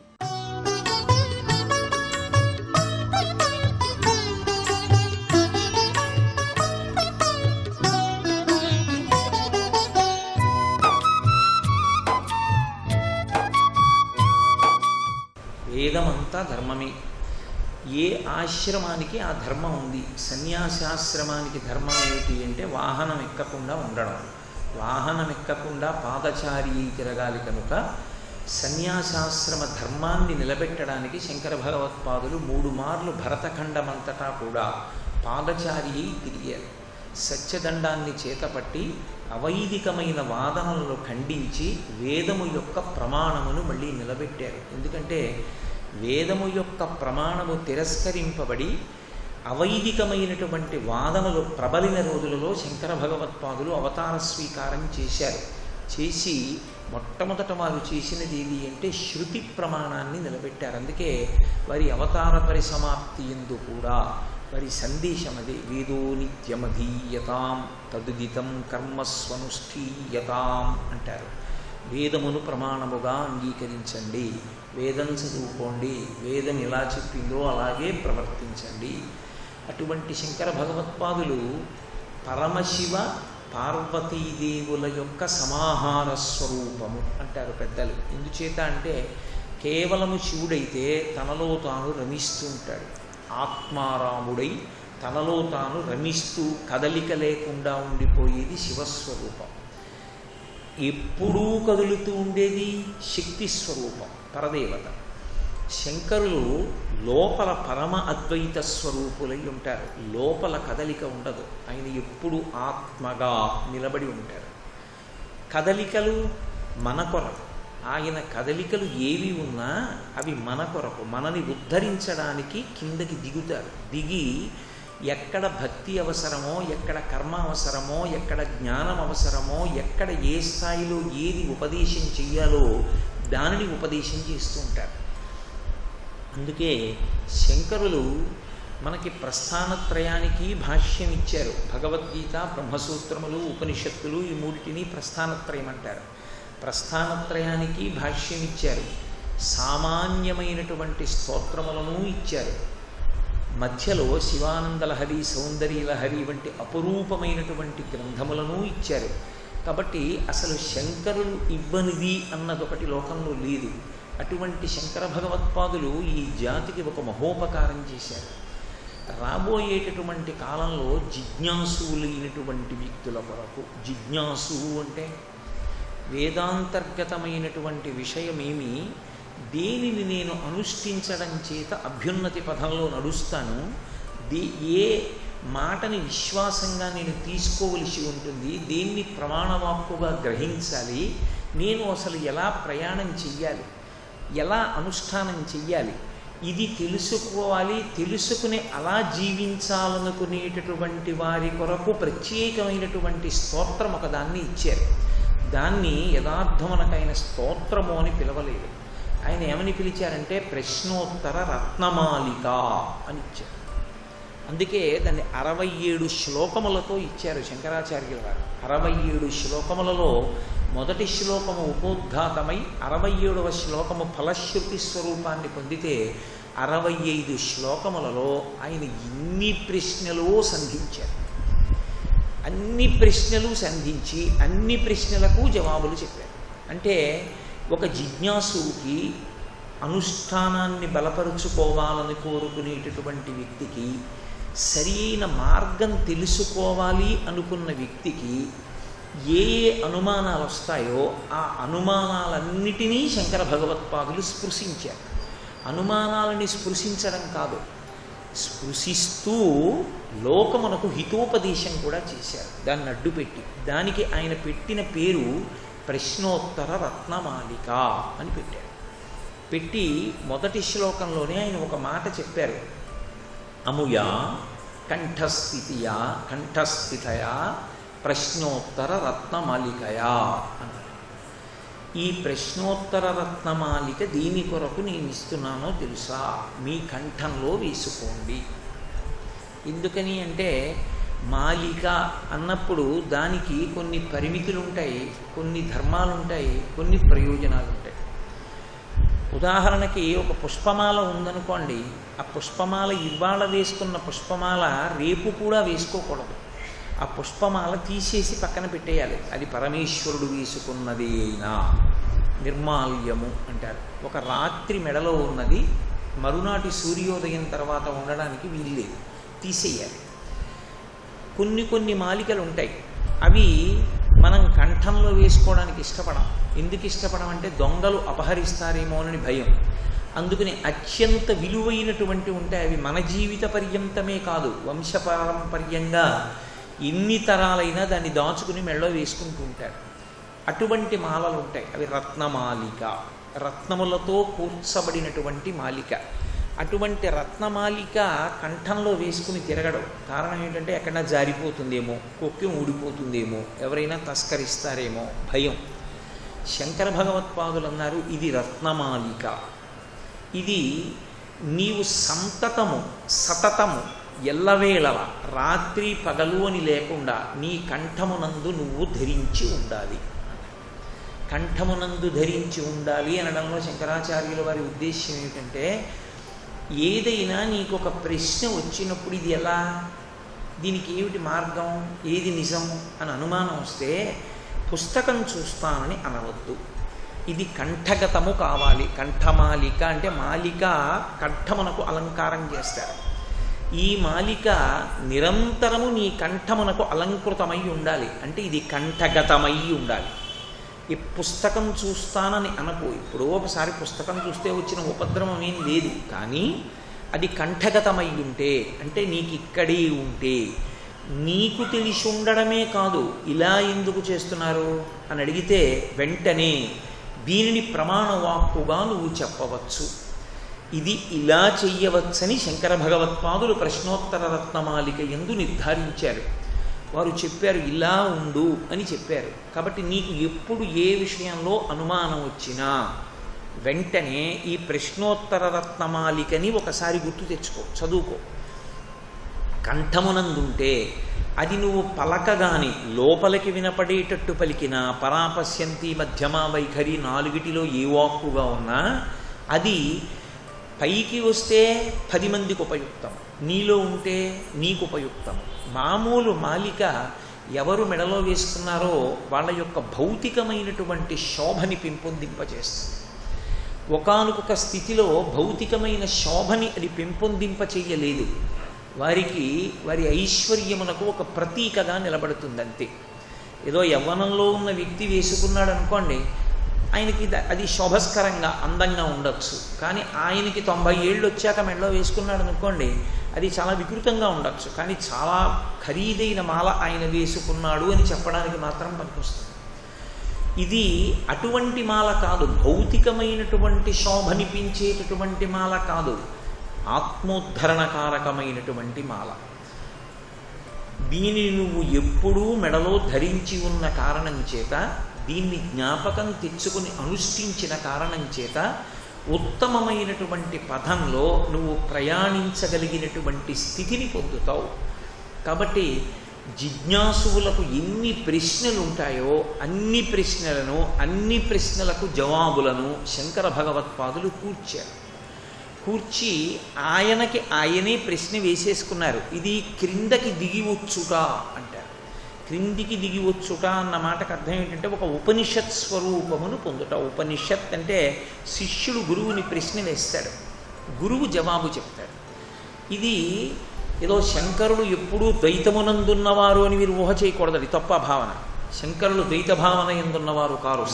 వేదమంతా ధర్మమే. ఏ ఆశ్రమానికి ఆ ధర్మం ఉంది. సన్యాసాశ్రమానికి ధర్మం ఏమిటి అంటే వాహనం ఎక్కకుండా ఉండడం. వాహనం ఎక్కకుండా పాదచారి తిరగాలి కనుక సన్యాసాశ్రమ ధర్మాన్ని నిలబెట్టడానికి శంకర భగవత్పాదులు 3 మార్లు భరతఖండమంతటా కూడా పాదచారి తిరిగారు. సత్యదండాన్ని చేతపట్టి అవైదికమైన వాదనలను ఖండించి వేదము యొక్క ప్రమాణమును మళ్ళీ నిలబెట్టారు. ఎందుకంటే వేదము యొక్క ప్రమాణము తిరస్కరింపబడి అవైదికమైనటువంటి వాదనలు ప్రబలిన రోజులలో శంకర భగవత్పాదులు అవతార స్వీకారం చేశారు. చేసి మొట్టమొదట వారు చేసినది ఏది అంటే శృతి ప్రమాణాన్ని నిలబెట్టారు. అందుకే వారి అవతార పరిసమాప్తి యందు కూడా వారి సందేశం అదే, వేదో నిత్యమధీయతాం తదుదితం కర్మస్వనుష్ఠీయతాం అంటారు. వేదమును ప్రమాణముగా అంగీకరించండి, వేదం చదువుకోండి, వేదం ఎలా చెప్పిందో అలాగే ప్రవర్తించండి. అటువంటి శంకర భగవత్పాదులు పరమశివ పార్వతీదేవుల యొక్క సమాహార స్వరూపము అంటారు పెద్దలు. ఎందుచేత అంటే కేవలము శివుడైతే తనలో తాను రమిస్తూ ఉంటాడు. ఆత్మారాముడై తనలో తాను రమిస్తూ కదలిక లేకుండా ఉండిపోయేది శివస్వరూపం. ఎప్పుడూ కదులుతూ ఉండేది శక్తి స్వరూపం, పరదేవత. శంకరులు లోపల పరమ అద్వైత స్వరూపులై ఉంటారు. లోపల కదలిక ఉండదు. ఆయన ఎప్పుడు ఆత్మగా నిలబడి ఉంటారు. కదలికలు మన కొరకు. ఆయన కదలికలు ఏవి ఉన్నా అవి మన కొరకు, మనని ఉద్ధరించడానికి కిందకి దిగుతారు. దిగి ఎక్కడ భక్తి అవసరమో, ఎక్కడ కర్మ అవసరమో, ఎక్కడ జ్ఞానం అవసరమో, ఎక్కడ ఏ స్థాయిలో ఏది ఉపదేశం చెయ్యాలో దానిని ఉపదేశం చేస్తూ ఉంటారు. అందుకే శంకరులు మనకి ప్రస్థానత్రయానికి భాష్యం ఇచ్చారు. భగవద్గీత, బ్రహ్మసూత్రములు, ఉపనిషత్తులు ఈ మూడిటిని ప్రస్థానత్రయం అంటారు. ప్రస్థానత్రయానికి భాష్యం ఇచ్చారు. సామాన్యమైనటువంటి స్తోత్రములను ఇచ్చారు. మధ్యలో శివానందలహరి, సౌందర్యలహరి వంటి అపురూపమైనటువంటి గ్రంథములను ఇచ్చారు. కాబట్టి అసలు శంకరులు ఇవ్వనిది అన్నదొకటి లోకంలో లేదు. అటువంటి శంకర భగవత్పాదులు ఈ జాతికి ఒక మహోపకారం చేశారు. రాబోయేటటువంటి కాలంలో జిజ్ఞాసులైనటువంటి వ్యక్తుల కొరకు, జిజ్ఞాసు అంటే వేదాంతర్గతమైనటువంటి విషయమేమి, దేనిని నేను అనుష్ఠించడం చేత అభ్యున్నతి పథంలో నడుస్తాను, ఏ మాటని విశ్వాసంగా నేను తీసుకోవలసి ఉంటుంది, దేన్ని ప్రమాణవాక్కుగా గ్రహించాలి, నేను అసలు ఎలా ప్రయాణం చెయ్యాలి, ఎలా అనుష్ఠానం చెయ్యాలి, ఇది తెలుసుకోవాలి, తెలుసుకుని అలా జీవించాలనుకునేటటువంటి వారి కొరకు ప్రత్యేకమైనటువంటి స్తోత్రం ఒకదాన్ని ఇచ్చారు. దాన్ని యథార్థమునకైన స్తోత్రము అని పిలవలేదు. ఆయన ఏమని పిలిచారంటే ప్రశ్నోత్తర రత్నమాలిక అని ఇచ్చారు. అందుకే దాన్ని 67 శ్లోకములతో ఇచ్చారు శంకరాచార్యుల వారు. 67 శ్లోకములలో మొదటి శ్లోకము ఉపోద్ఘాతమై 67వ శ్లోకము ఫలశ్రుతి స్వరూపాన్ని పొందితే 65 శ్లోకములలో ఆయన ఇన్ని ప్రశ్నలు సంధించారు. అన్ని ప్రశ్నలు సంధించి అన్ని ప్రశ్నలకు జవాబులు చెప్పారు. అంటే ఒక జిజ్ఞాసుకి, అనుష్ఠానాన్ని బలపరుచుకోవాలని కోరుకునేటటువంటి వ్యక్తికి, సరైన మార్గం తెలుసుకోవాలి అనుకున్న వ్యక్తికి ఏ ఏ అనుమానాలు వస్తాయో ఆ అనుమానాలన్నిటినీ శంకర భగవత్పాదులు స్పృశించారు. అనుమానాలని స్పృశించడం కాదు, స్పృశిస్తూ లోకమునకు హితోపదేశం కూడా చేశారు. దాన్ని అడ్డుపెట్టి దానికి ఆయన పెట్టిన పేరు ప్రశ్నోత్తర రత్నమాలిక అని పెట్టారు. పెట్టి మొదటి శ్లోకంలోనే ఆయన ఒక మాట చెప్పారు. అముయా కంఠస్థితయా ప్రశ్నోత్తర రత్నమాలికయా అన్నారు. ఈ ప్రశ్నోత్తర రత్నమాలిక దీని కొరకు నేను ఇస్తున్నానో తెలుసా, మీ కంఠంలో వేసుకోండి. ఎందుకని అంటే మాలిక అన్నప్పుడు దానికి కొన్ని పరిమితులు ఉంటాయి, కొన్ని ధర్మాలు ఉంటాయి, కొన్ని ప్రయోజనాలు ఉంటాయి. ఉదాహరణకి ఒక పుష్పమాల ఉందనుకోండి, ఆ పుష్పమాల ఇవాళ వేసుకున్న పుష్పమాల రేపు కూడా వేసుకోకూడదు. ఆ పుష్పమాల తీసేసి పక్కన పెట్టేయాలి. అది పరమేశ్వరుడు వేసుకున్నది అయినా నిర్మాల్యము అంటారు. ఒక రాత్రి మెడలో ఉన్నది మరునాటి సూర్యోదయం తర్వాత ఉండడానికి వీల్లేదు, తీసేయాలి. కొన్ని మాలికలు ఉంటాయి, అవి మనం కంఠంలో వేసుకోవడానికి ఇష్టపడం. ఎందుకు ఇష్టపడం అంటే దొంగలు అపహరిస్తారేమో అని భయం. అందుకని అత్యంత విలువైనటువంటి ఉంటాయి, అవి మన జీవిత పర్యంతమే కాదు, వంశపారంపర్యంగా ఎన్ని తరాలైనా దాన్ని దాచుకుని మెడలో వేసుకుంటూ ఉంటారు. అటువంటి మాలలు ఉంటాయి, అవి రత్నమాలిక, రత్నములతో కూర్చబడినటువంటి మాలిక. అటువంటి రత్నమాలిక కంఠంలో వేసుకుని తిరగడం. కారణం ఏంటంటే ఎక్కడైనా జారిపోతుందేమో, కొక్కెం ఊడిపోతుందేమో, ఎవరైనా తస్కరిస్తారేమో భయం. శంకర భగవత్పాదులు అన్నారు, ఇది రత్నమాలిక, ఇది నీవు సతతము ఎల్లవేళల రాత్రి పగలు అని లేకుండా నీ కంఠమునందు నువ్వు ధరించి ఉండాలి. కంఠమునందు ధరించి ఉండాలి అనడంలో శంకరాచార్యుల వారి ఉద్దేశ్యం ఏమిటంటే, ఏదైనా నీకు ఒక ప్రశ్న వచ్చినప్పుడు ఇది ఎలా, దీనికి ఏమిటి మార్గం, ఏది నిజం అని అనుమానం వస్తే పుస్తకం చూస్తానని అనవద్దు. ఇది కంఠగతము కావాలి. కంఠమాలిక అంటే మాలిక కంఠమునకు అలంకారం చేస్తారు. ఈ మాలిక నిరంతరము నీ కంఠమునకు అలంకృతమై ఉండాలి. అంటే ఇది కంఠగతమై ఉండాలి. ఈ పుస్తకం చూస్తానని అనకు. ఇప్పుడు ఒకసారి పుస్తకం చూస్తే వచ్చిన ఉపద్రవం ఏం లేదు, కానీ అది కంఠగతమై ఉంటే, అంటే నీకు ఇక్కడే ఉంటే, నీకు తెలిసి ఉండడమే కాదు ఇలా ఎందుకు చేస్తున్నారు అని అడిగితే వెంటనే దీనిని ప్రమాణవాక్కుగా నువ్వు చెప్పవచ్చు. ఇది ఇలా చెయ్యవచ్చని శంకర భగవత్పాదులు ప్రశ్నోత్తర రత్నమాలిక యందు నిర్ధారించారు. వారు చెప్పారు ఇలా ఉండు అని చెప్పారు. కాబట్టి నీకు ఎప్పుడు ఏ విషయంలో అనుమానం వచ్చినా వెంటనే ఈ ప్రశ్నోత్తర రత్నమాలికని ఒకసారి గుర్తు తెచ్చుకో, చదువుకో. కంఠమునందుంటే అది నువ్వు పలకగాని లోపలికి వినపడేటట్టు పలికినా, పరాపశ్యంతి మధ్యమా వైఖరి నాలుగిటిలో ఏ వాక్కుగా ఉన్నా అది పైకి వస్తే 10 మందికి ఉపయుక్తం, నీలో ఉంటే నీకు ఉపయుక్తం. మామూలు మాలిక ఎవరు మెడలో వేసుకున్నారో వాళ్ళ యొక్క భౌతికమైనటువంటి శోభని పెంపొందింపచేస్తుంది. ఒకానొక స్థితిలో భౌతికమైన శోభని అది పెంపొందింప చెయ్యలేదు, వారికి వారి ఐశ్వర్యమునకు ఒక ప్రతీకగా నిలబడుతుందంతే. ఏదో యవ్వనంలో ఉన్న వ్యక్తి వేసుకున్నాడు అనుకోండి, ఆయనకి అది శోభస్కరంగా అందంగా ఉండొచ్చు. కానీ ఆయనకి 90 ఏళ్ళు వచ్చాక మెడలో వేసుకున్నాడు అనుకోండి, అది చాలా వికృతంగా ఉండొచ్చు. కానీ చాలా ఖరీదైన మాల ఆయన వేసుకున్నాడు అని చెప్పడానికి మాత్రం పనికొస్తుంది. ఇది అటువంటి మాల కాదు, భౌతికమైనటువంటి శోభనిపించేటటువంటి మాల కాదు, ఆత్మోద్ధరణకారకమైనటువంటి మాల. దీనిని నువ్వు ఎప్పుడూ మెడలో ధరించి ఉన్న కారణం చేత, దీన్ని జ్ఞాపకం తెచ్చుకుని అనుష్ఠించిన కారణం చేత ఉత్తమమైనటువంటి పథంలో నువ్వు ప్రయాణించగలిగినటువంటి స్థితిని పొందుతావు. కాబట్టి జిజ్ఞాసువులకు ఎన్ని ప్రశ్నలు ఉంటాయో అన్ని ప్రశ్నలను, అన్ని ప్రశ్నలకు జవాబులను శంకర భగవత్పాదులు కూర్చి ఆయనకి ఆయనే ప్రశ్న వేసేసుకున్నారు. ఇది క్రిందకి దిగి వచ్చుట అంటారు. క్రిందికి దిగి వచ్చుట అన్న మాటకు అర్థం ఏంటంటే ఒక ఉపనిషత్ స్వరూపమును పొందుట. ఉపనిషత్ అంటే శిష్యుడు గురువుని ప్రశ్న వేస్తాడు, గురువు జవాబు చెప్తాడు. ఇది ఏదో శంకరులు ఎప్పుడూ ద్వైతమునందున్నవారు అని మీరు ఊహ చేయకూడదు, అది తప్ప భావన. శంకరులు ద్వైత భావన ఎందున్నవారు కారు,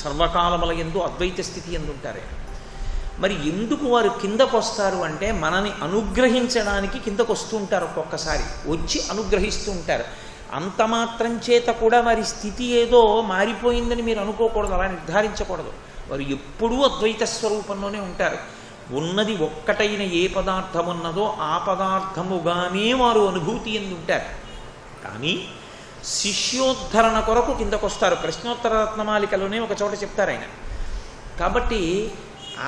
సర్వకాలముల యందు అద్వైత స్థితి ఎందుంటారే. మరి ఎందుకు వారు కిందకు వస్తారు అంటే మనని అనుగ్రహించడానికి కిందకు వస్తూ ఉంటారు. ఒక్కొక్కసారి వచ్చి అనుగ్రహిస్తూ ఉంటారు. అంత మాత్రం చేత కూడా వారి స్థితి ఏదో మారిపోయిందని మీరు అనుకోకూడదు, అలా నిర్ధారించకూడదు. వారు ఎప్పుడూ అద్వైత స్వరూపంలోనే ఉంటారు. ఉన్నది ఒక్కటైన ఏ పదార్థం ఉన్నదో ఆ పదార్థముగానే వారు అనుభూతి ఎందు ఉంటారు. కానీ శిష్యోద్ధరణ కొరకు కిందకు వస్తారు. ప్రశ్నోత్తర రత్నమాలికలోనే ఒక చోట చెప్తారు ఆయన. కాబట్టి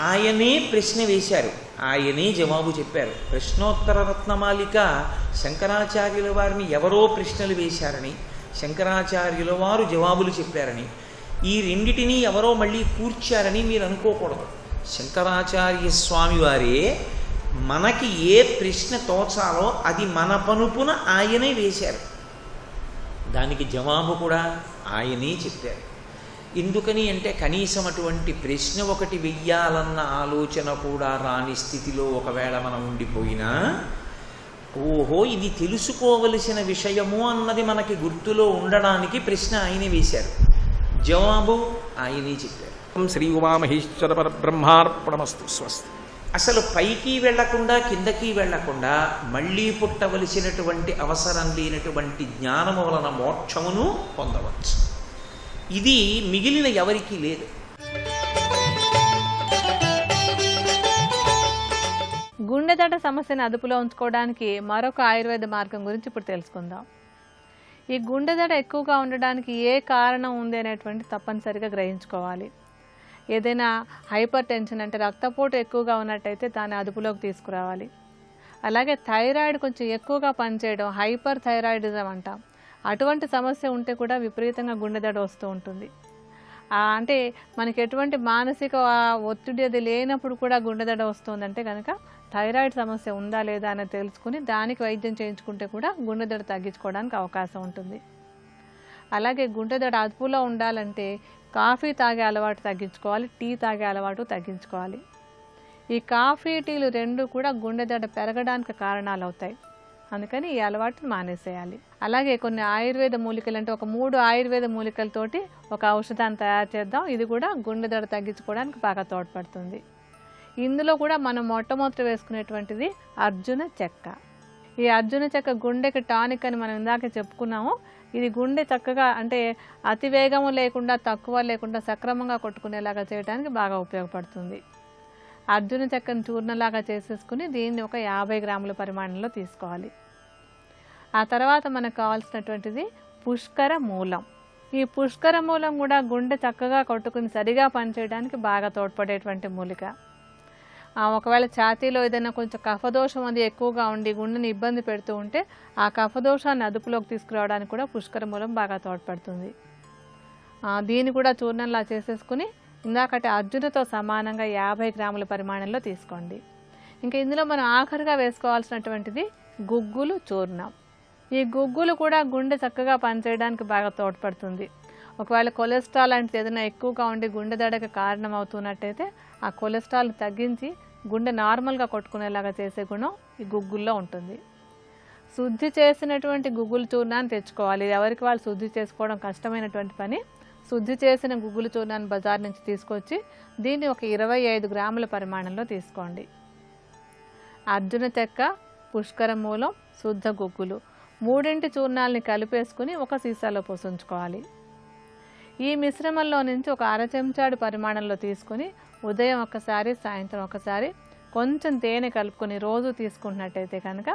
ఆయనే ప్రశ్న వేశారు, ఆయనే జవాబు చెప్పారు. ప్రశ్నోత్తర రత్నమాలిక శంకరాచార్యుల వారిని ఎవరో ప్రశ్నలు వేశారని, శంకరాచార్యుల వారు జవాబులు చెప్పారని, ఈ రెండిటినీ ఎవరో మళ్ళీ కూర్చారని మీరు అనుకోకూడదు. శంకరాచార్య స్వామి వారే మనకి ఏ ప్రశ్న తోచాలో అది మన పనుపున ఆయనే వేశారు, దానికి జవాబు కూడా ఆయనే చెప్పారు. ఎందుకని అంటే కనీసం అటువంటి ప్రశ్న ఒకటి వెయ్యాలన్న ఆలోచన కూడా రాని స్థితిలో ఒకవేళ మనం ఉండిపోయినా, ఓహో ఇది తెలుసుకోవలసిన విషయము అన్నది మనకి గుర్తులో ఉండడానికి ప్రశ్న ఆయనే వేశారు, జవాబు ఆయనే చెప్పారు. శ్రీ ఉమామహేశ్వర పరబ్రహ్మార్పణమస్తు. స్వస్తి. అసలు పైకి వెళ్లకుండా కిందకి వెళ్లకుండా మళ్ళీ పుట్టవలసినటువంటి అవసరం లేనటువంటి జ్ఞానము వలన మోక్షమును పొందవచ్చు. ఇది మిగిలిన ఎవరికీ లేదు. గుండెదడ సమస్యను అదుపులో ఉంచుకోవడానికి మరొక ఆయుర్వేద మార్గం గురించి ఇప్పుడు తెలుసుకుందాం. ఈ గుండెదడ ఎక్కువగా ఉండడానికి ఏ కారణం ఉంది అనేటువంటి తప్పనిసరిగా గ్రహించుకోవాలి. ఏదైనా హైపర్ టెన్షన్ అంటే రక్తపోటు ఎక్కువగా ఉన్నట్టయితే దాన్ని అదుపులోకి తీసుకురావాలి. అలాగే థైరాయిడ్ కొంచెం ఎక్కువగా పనిచేయడం, హైపర్ థైరాయిడిజం అంటాం, అటువంటి సమస్య ఉంటే కూడా విపరీతంగా గుండెదడ వస్తూ ఉంటుంది. అంటే మనకి ఎటువంటి మానసిక ఒత్తిడి అది లేనప్పుడు కూడా గుండెదడ వస్తుందంటే కనుక థైరాయిడ్ సమస్య ఉందా లేదా అని తెలుసుకుని దానికి వైద్యం చేయించుకుంటే కూడా గుండెదడ తగ్గించుకోవడానికి అవకాశం ఉంటుంది. అలాగే గుండెదడ అదుపులో ఉండాలంటే కాఫీ తాగే అలవాటు తగ్గించుకోవాలి, టీ తాగే అలవాటు తగ్గించుకోవాలి. ఈ కాఫీ టీలు రెండు కూడా గుండెదడ పెరగడానికి కారణాలు అవుతాయి, అందుకని ఈ అలవాటును మానేసేయాలి. అలాగే కొన్ని ఆయుర్వేద మూలికలు అంటే ఒక 3 ఆయుర్వేద మూలికలతోటి ఒక ఔషధాన్ని తయారు చేద్దాం. ఇది కూడా గుండెదడ తగ్గించుకోవడానికి బాగా తోడ్పడుతుంది. ఇందులో కూడా మనం మొట్టమొదటి వేసుకునేటువంటిది అర్జున చెక్క. ఈ అర్జున చెక్క గుండెకి టానిక్ అని మనం ఇందాక చెప్పుకున్నాము. ఇది గుండె చక్కగా అంటే అతి వేగము లేకుండా తక్కువ లేకుండా సక్రమంగా కొట్టుకునేలాగా చేయడానికి బాగా ఉపయోగపడుతుంది. అర్జున చెక్కను చూర్ణలాగా చేసేసుకుని దీన్ని ఒక 50 గ్రాముల పరిమాణంలో తీసుకోవాలి. ఆ తర్వాత మనకు కావాల్సినటువంటిది పుష్కర మూలం. ఈ పుష్కర మూలం కూడా గుండె చక్కగా కొట్టుకుని సరిగా పనిచేయడానికి బాగా తోడ్పడేటువంటి మూలిక. ఒకవేళ ఛాతీలో ఏదైనా కొంచెం కఫదోషం అది ఎక్కువగా ఉండి గుండెని ఇబ్బంది పెడుతూ ఉంటే ఆ కఫదోషాన్ని అదుపులోకి తీసుకురావడానికి కూడా పుష్కర మూలం బాగా తోడ్పడుతుంది. దీన్ని కూడా చూర్ణంలా చేసేసుకుని ఇందాకటి అర్జునతో సమానంగా 50 గ్రాముల పరిమాణంలో తీసుకోండి. ఇంకా ఇందులో మనం ఆఖరిగా వేసుకోవాల్సినటువంటిది గుగ్గులు చూర్ణం. ఈ గుగ్గులు కూడా గుండె చక్కగా పనిచేయడానికి బాగా తోడ్పడుతుంది. ఒకవేళ కొలెస్ట్రాల్ అంటే ఏదైనా ఎక్కువగా ఉండి గుండె దడకి కారణం అవుతున్నట్టయితే ఆ కొలెస్ట్రాల్ తగ్గించి గుండె నార్మల్గా కొట్టుకునేలాగా చేసే గుణం ఈ గుగ్గుల్లో ఉంటుంది. శుద్ధి చేసినటువంటి గుగ్గులు చూర్ణాన్ని తెచ్చుకోవాలి. ఎవరికి వాళ్ళు శుద్ధి చేసుకోవడం కష్టమైనటువంటి పని. శుద్ధి చేసిన గుగ్గులు చూర్ణాన్ని బజార్ నుంచి తీసుకొచ్చి దీన్ని ఒక 25 గ్రాముల పరిమాణంలో తీసుకోండి. అర్జున చెక్క, పుష్కర మూలం, శుద్ధ గుగ్గులు 3 చూర్ణాలని కలిపేసుకుని ఒక సీసాలో పోసుంచుకోవాలి. ఈ మిశ్రమంలో నుంచి ఒక 1/2 చెంచాడు పరిమాణంలో తీసుకుని ఉదయం ఒకసారి సాయంత్రం ఒకసారి కొంచెం తేనె కలుపుకొని రోజు తీసుకుంటున్నట్టయితే కనుక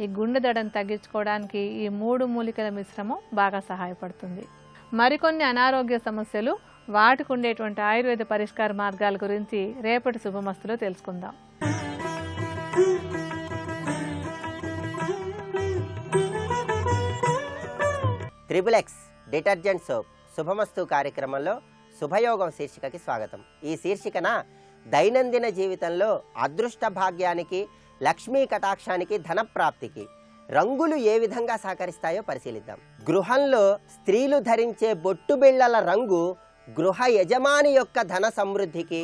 ఈ గుండె దడను తగ్గించుకోవడానికి ఈ 3 మూలికల మిశ్రమం బాగా సహాయపడుతుంది. మరికొన్ని అనారోగ్య సమస్యలు వాటికి ఉండేటువంటి ఆయుర్వేద పరిష్కార మార్గాల గురించి రేపటి శుభమస్తులో తెలుసుకుందాం. ట్రిబుల్-ఎక్స్ డిటర్జెంట్ సోప్ శుభమస్తు కార్యక్రమంలో శుభయోగం శీర్షికకి స్వాగతం. ఈ శీర్షికన దైనందిన జీవితంలో అదృష్ట భాగ్యానికి, లక్ష్మీ కటాక్షానికి, ధనప్రాప్తికి రంగులు ఏ విధంగా సహకరిస్తాయో పరిశీలిద్దాం. గృహంలో స్త్రీలు ధరించే బొట్టు బిళ్ళల రంగు గృహ యజమాని యొక్క ధన సమృద్ధికి,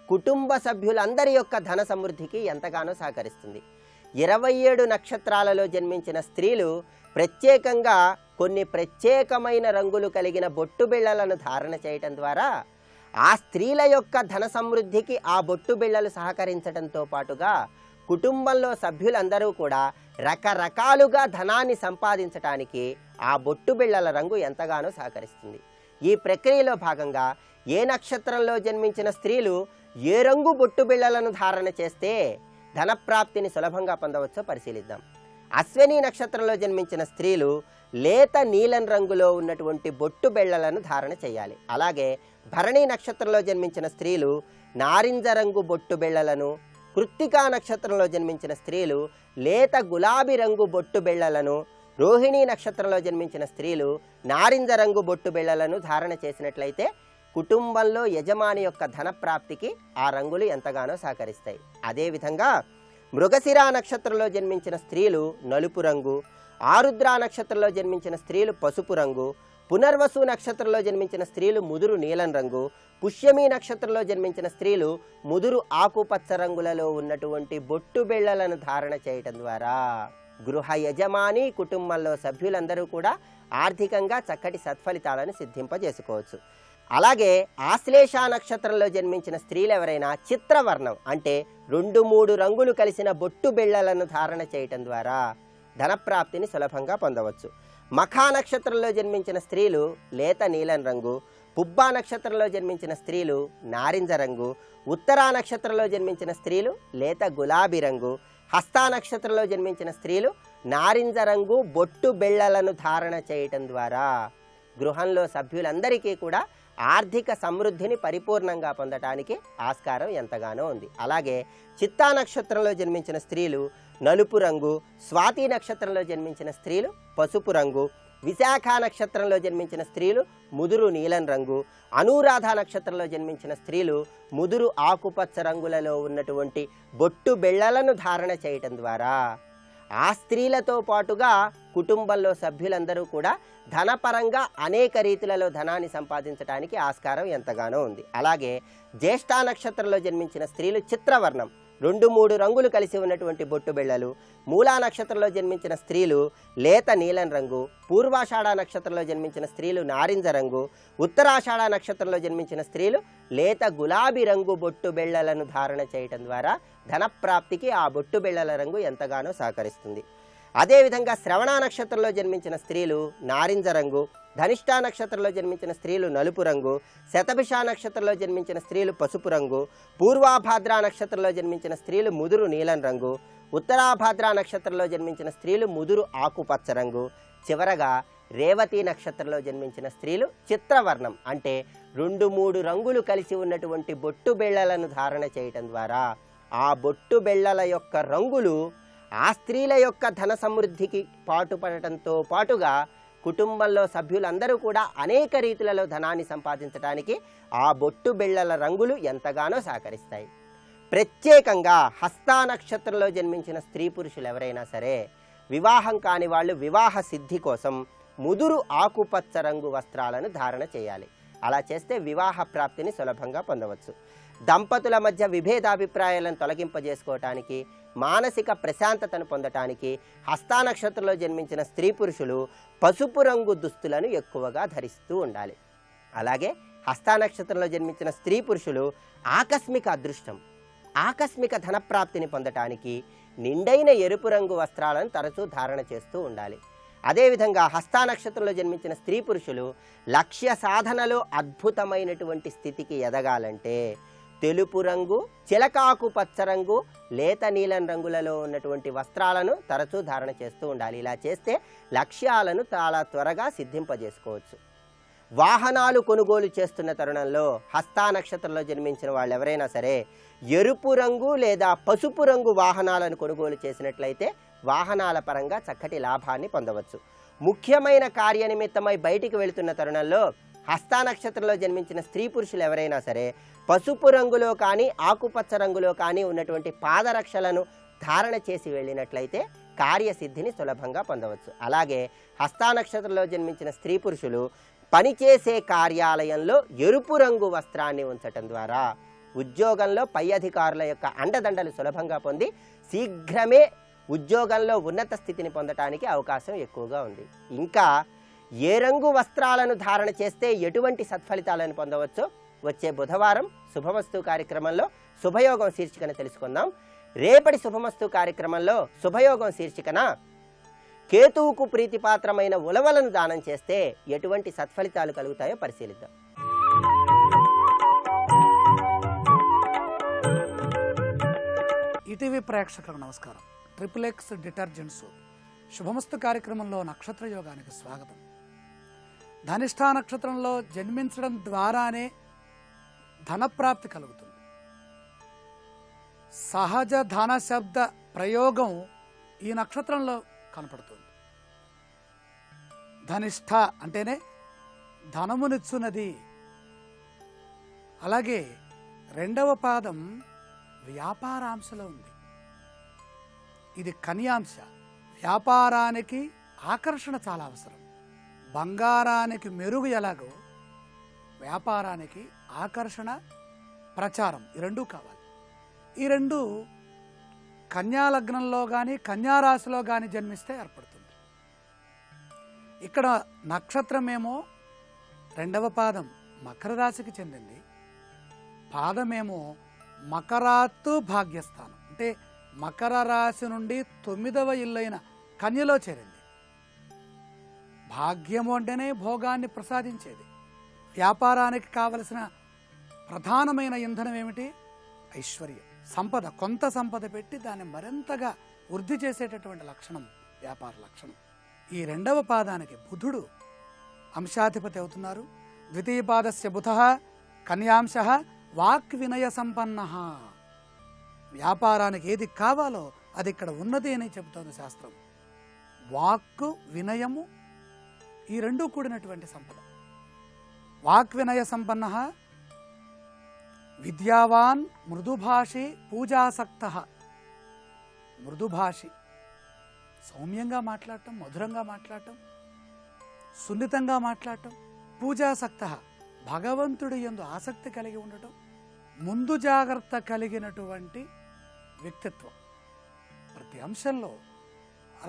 కుటుంబ సభ్యులందరి యొక్క ధన సమృద్ధికి ఎంతగానో సహకరిస్తుంది. 27 నక్షత్రాలలో జన్మించిన స్త్రీలు ప్రత్యేకంగా కొన్ని ప్రత్యేకమైన రంగులు కలిగిన బొట్టు బిళ్ళలను ధారణ చేయటం ద్వారా ఆ స్త్రీల యొక్క ధన సమృద్ధికి ఆ బొట్టు బిళ్ళలు సహకరించడంతో పాటుగా కుటుంబంలో సభ్యులందరూ కూడా రకరకాలుగా ధనాన్ని సంపాదించడానికి ఆ బొట్టు బిళ్ళల రంగు ఎంతగానో సహకరిస్తుంది. ఈ ప్రక్రియలో భాగంగా ఏ నక్షత్రంలో జన్మించిన స్త్రీలు ఏ రంగు బొట్టు బిళ్ళలను ధారణ చేస్తే ధనప్రాప్తిని సులభంగా పొందవచ్చో పరిశీలిద్దాం. అశ్విని నక్షత్రంలో జన్మించిన స్త్రీలు లేత నీలం రంగులో ఉన్నటువంటి బొట్టు బిళ్ళలను ధారణ చేయాలి. అలాగే భరణి నక్షత్రంలో జన్మించిన స్త్రీలు నారింజ రంగు బొట్టు బిళ్ళలను, కృత్తికా నక్షత్రంలో జన్మించిన స్త్రీలు లేత గులాబీ రంగు బొట్టు బిళ్ళలను, రోహిణీ నక్షత్రంలో జన్మించిన స్త్రీలు నారింజ రంగు బొట్టు బిళ్ళలను ధారణ చేసినట్లయితే కుటుంబంలో యజమాని యొక్క ధన ప్రాప్తికి ఆ రంగులు ఎంతగానో సహకరిస్తాయి. అదేవిధంగా మృగశిరా నక్షత్రంలో జన్మించిన స్త్రీలు నలుపు రంగు, ఆరుద్రా నక్షత్రంలో జన్మించిన స్త్రీలు పసుపు రంగు, పునర్వసు నక్షత్రంలో జన్మించిన స్త్రీలు ముదురు నీలం రంగు, పుష్యమి నక్షత్రంలో జన్మించిన స్త్రీలు ముదురు ఆకుపచ్చ రంగులలో ఉన్నటువంటి బొట్టు బిళ్ళలను ధారణ చేయటం ద్వారా గృహ యజమాని కుటుంబంలో సభ్యులందరూ కూడా ఆర్థికంగా చక్కటి సత్ఫలితాలను సిద్ధింపజేసుకోవచ్చు. అలాగే ఆశ్లేష నక్షత్రంలో జన్మించిన స్త్రీలు ఎవరైనా చిత్రవర్ణం అంటే 2-3 రంగులు కలిసిన బొట్టు బిళ్ళలను ధారణ చేయటం ద్వారా ధనప్రాప్తిని సులభంగా పొందవచ్చు. మఖా నక్షత్రంలో జన్మించిన స్త్రీలు లేత నీలం రంగు, పుబ్బా నక్షత్రంలో జన్మించిన స్త్రీలు నారింజ రంగు, ఉత్తరా నక్షత్రంలో జన్మించిన స్త్రీలు లేత గులాబీ రంగు, హస్తా నక్షత్రంలో జన్మించిన స్త్రీలు నారింజ రంగు బొట్టు బిళ్ళలను ధారణ చేయటం ద్వారా గృహంలో సభ్యులందరికీ కూడా ఆర్థిక సమృద్ధిని పరిపూర్ణంగా పొందటానికి ఆస్కారం ఎంతగానో ఉంది. అలాగే చిత్తా నక్షత్రంలో జన్మించిన స్త్రీలు నలుపు రంగు, స్వాతి నక్షత్రంలో జన్మించిన స్త్రీలు పసుపు రంగు, విశాఖ నక్షత్రంలో జన్మించిన స్త్రీలు ముదురు నీలం రంగు, అనురాధ నక్షత్రంలో జన్మించిన స్త్రీలు ముదురు ఆకుపచ్చ రంగులలో ఉన్నటువంటి బొట్టు బిళ్ళలను ధారణ చేయటం ద్వారా ఆ స్త్రీలతో పాటుగా కుటుంబంలో సభ్యులందరూ కూడా ధనపరంగా అనేక రీతులలో ధనాన్ని సంపాదించడానికి ఆస్కారం ఎంతగానో ఉంది. అలాగే జ్యేష్ఠ నక్షత్రంలో జన్మించిన స్త్రీలు చిత్రవర్ణం 2-3 రంగులు కలిసి ఉన్నటువంటి బొట్టు బిళ్ళలు, మూలా నక్షత్రంలో జన్మించిన స్త్రీలు లేత నీలం రంగు, పూర్వాషాఢ నక్షత్రంలో జన్మించిన స్త్రీలు నారింజ రంగు, ఉత్తరాషాఢ నక్షత్రంలో జన్మించిన స్త్రీలు లేత గులాబీ రంగు బొట్టు బిళ్ళలను ధారణ చేయటం ద్వారా ధనప్రాప్తికి ఆ బొట్టు బిళ్ళల రంగు ఎంతగానో సహకరిస్తుంది. అదేవిధంగా శ్రవణ నక్షత్రంలో జన్మించిన స్త్రీలు నారింజ రంగు, ధనిష్ఠా నక్షత్రంలో జన్మించిన స్త్రీలు నలుపు రంగు, శతభిష నక్షత్రంలో జన్మించిన స్త్రీలు పసుపు రంగు, పూర్వాభాద్ర నక్షత్రంలో జన్మించిన స్త్రీలు ముదురు నీలం రంగు, ఉత్తరాభాద్ర నక్షత్రంలో జన్మించిన స్త్రీలు ముదురు ఆకుపచ్చ రంగు, చివరగా రేవతి నక్షత్రంలో జన్మించిన స్త్రీలు చిత్రవర్ణం అంటే 2-3 రంగులు కలిసి ఉన్నటువంటి బొట్టు బిళ్ళలను ధారణ చేయటం ద్వారా ఆ బొట్టు బిళ్ళల యొక్క రంగులు ఆ స్త్రీల యొక్క ధన సమృద్ధికి పాటుపడటంతో పాటుగా కుటుంబంలో సభ్యులందరూ కూడా అనేక రీతులలో ధనాన్ని సంపాదించడానికి ఆ బొట్టు బిళ్ళల రంగులు ఎంతగానో సహకరిస్తాయి. ప్రత్యేకంగా హస్తా నక్షత్రంలో జన్మించిన స్త్రీ పురుషులు ఎవరైనా సరే వివాహం కాని వాళ్ళు వివాహ సిద్ధి కోసం ముదురు ఆకుపచ్చ రంగు వస్త్రాలను ధారణ చేయాలి. అలా చేస్తే వివాహ ప్రాప్తిని సులభంగా పొందవచ్చు. దంపతుల మధ్య విభేదాభిప్రాయాలను తొలగింపజేసుకోవటానికి, మానసిక ప్రశాంతతను పొందటానికి హస్తా నక్షత్రంలో జన్మించిన స్త్రీ పురుషులు పసుపు రంగు దుస్తులను ఎక్కువగా ధరిస్తూ ఉండాలి. అలాగే హస్తా నక్షత్రంలో జన్మించిన స్త్రీ పురుషులు ఆకస్మిక అదృష్టం, ఆకస్మిక ధనప్రాప్తిని పొందటానికి నిండైన ఎరుపు రంగు వస్త్రాలను తరచూ ధారణ చేస్తూ ఉండాలి. అదేవిధంగా హస్తా నక్షత్రంలో జన్మించిన స్త్రీ పురుషులు లక్ష్య సాధనలో అద్భుతమైనటువంటి స్థితికి ఎదగాలంటే తెలుపు రంగు, చిలకాకు పచ్చ రంగు, లేత నీలం రంగులలో ఉన్నటువంటి వస్త్రాలను తరచూ ధారణ చేస్తూ ఉండాలి. ఇలా చేస్తే లక్ష్యాలను చాలా త్వరగా సిద్ధింపజేసుకోవచ్చు. వాహనాలు కొనుగోలు చేస్తున్న తరుణంలో హస్తా నక్షత్రంలో జన్మించిన వాళ్ళు ఎవరైనా సరే ఎరుపు రంగు లేదా పసుపు రంగు వాహనాలను కొనుగోలు చేసినట్లయితే వాహనాల పరంగా చక్కటి లాభాన్ని పొందవచ్చు. ముఖ్యమైన కార్యనిమిత్తమై బయటికి వెళుతున్న తరుణంలో హస్తా నక్షత్రంలో జన్మించిన స్త్రీ పురుషులు ఎవరైనా సరే పసుపు రంగులో కానీ ఆకుపచ్చ రంగులో కానీ ఉన్నటువంటి పాదరక్షలను ధారణ చేసి వెళ్ళినట్లయితే కార్యసిద్ధిని సులభంగా పొందవచ్చు. అలాగే హస్తా నక్షత్రంలో జన్మించిన స్త్రీ పురుషులు పనిచేసే కార్యాలయంలో ఎరుపు రంగు వస్త్రాన్ని ఉంచటం ద్వారా ఉద్యోగంలో పై అధికారుల యొక్క అండదండలు సులభంగా పొంది శీఘ్రమే ఉద్యోగంలో ఉన్నత స్థితిని పొందటానికి అవకాశం ఎక్కువగా ఉంది. ఇంకా ఏ రంగు వస్త్రాలను ధారణ చేస్తే ఎటువంటి సత్ఫలితాలను పొందవచ్చో వచ్చే బుధవారం శుభమస్తు కార్యక్రమంలో శుభయోగం శీర్షికన తెలుసుకుందాం. రేపటి శుభమస్తు కార్యక్రమంలో శుభయోగం శీర్షికన కేతువుకు ప్రీతిపాత్రమైన ఉలవలను దానం చేస్తే ఎటువంటి సత్ఫలితాలు కలుగుతాయో పరిశీలిద్దాం. ఈటీవీ ప్రేక్షకులకు నమస్కారం. ట్రిపుల్-ఎక్స్ డిటర్జెంట్ సోప్ శుభమస్తు కార్యక్రమంలో నక్షత్ర యోగానికి స్వాగతం. ధనిష్ఠా నక్షత్రంలో జన్మించడం ద్వారానే ధనప్రాప్తి కలుగుతుంది. సహజ ధన శబ్ద ప్రయోగం ఈ నక్షత్రంలో కనపడుతుంది. ధనిష్ఠ అంటేనే ధనమునిచ్చున్నది. అలాగే రెండవ పాదం వ్యాపారాంశలో ఉంది. ఇది కన్యాంశ. వ్యాపారానికి ఆకర్షణ చాలా అవసరం. బంగారానికి మెరుగు ఎలాగో వ్యాపారానికి ఆకర్షణ, ప్రచారం ఈ రెండూ కావాలి. ఈ రెండు కన్యా లగ్నంలో కానీ కన్యారాశిలో కానీ జన్మిస్తే ఏర్పడుతుంది. ఇక్కడ నక్షత్రమేమో రెండవ పాదం మకర రాశికి చెందింది, పాదమేమో మకరాత్తు భాగ్యస్థానం అంటే మకర రాశి నుండి 9వ ఇల్లైన కన్యలో చేరింది. భాగ్యము అంటేనే భోగాన్ని ప్రసాదించేది. వ్యాపారానికి కావలసిన ప్రధానమైన ఇంధనం ఏమిటి? ఐశ్వర్యం, సంపద. కొంత సంపద పెట్టి దాన్ని మరింతగా వృద్ధి చేసేటటువంటి లక్షణం వ్యాపార లక్షణం. ఈ రెండవ పాదానికి బుధుడు అంశాధిపతి అవుతున్నారు. ద్వితీయ పాదస్య బుధః కన్యాంశః వాక్ వినయ సంపన్న. వ్యాపారానికి ఏది కావాలో అది ఇక్కడ ఉన్నది అని చెబుతోంది శాస్త్రం. వాక్కు, వినయము ఈ రెండూ కూడినటువంటి సంపద. వాక్ వినయ సంపన్న, విద్యావాన్, మృదుభాషి, పూజాసక్త. మృదుభాషి సౌమ్యంగా మాట్లాడటం, మధురంగా మాట్లాడటం, సున్నితంగా మాట్లాడటం. పూజాసక్త భగవంతుడి యందు ఆసక్తి కలిగి ఉండటం, ముందు జాగ్రత్త కలిగినటువంటి వ్యక్తిత్వం. ప్రతి అంశంలో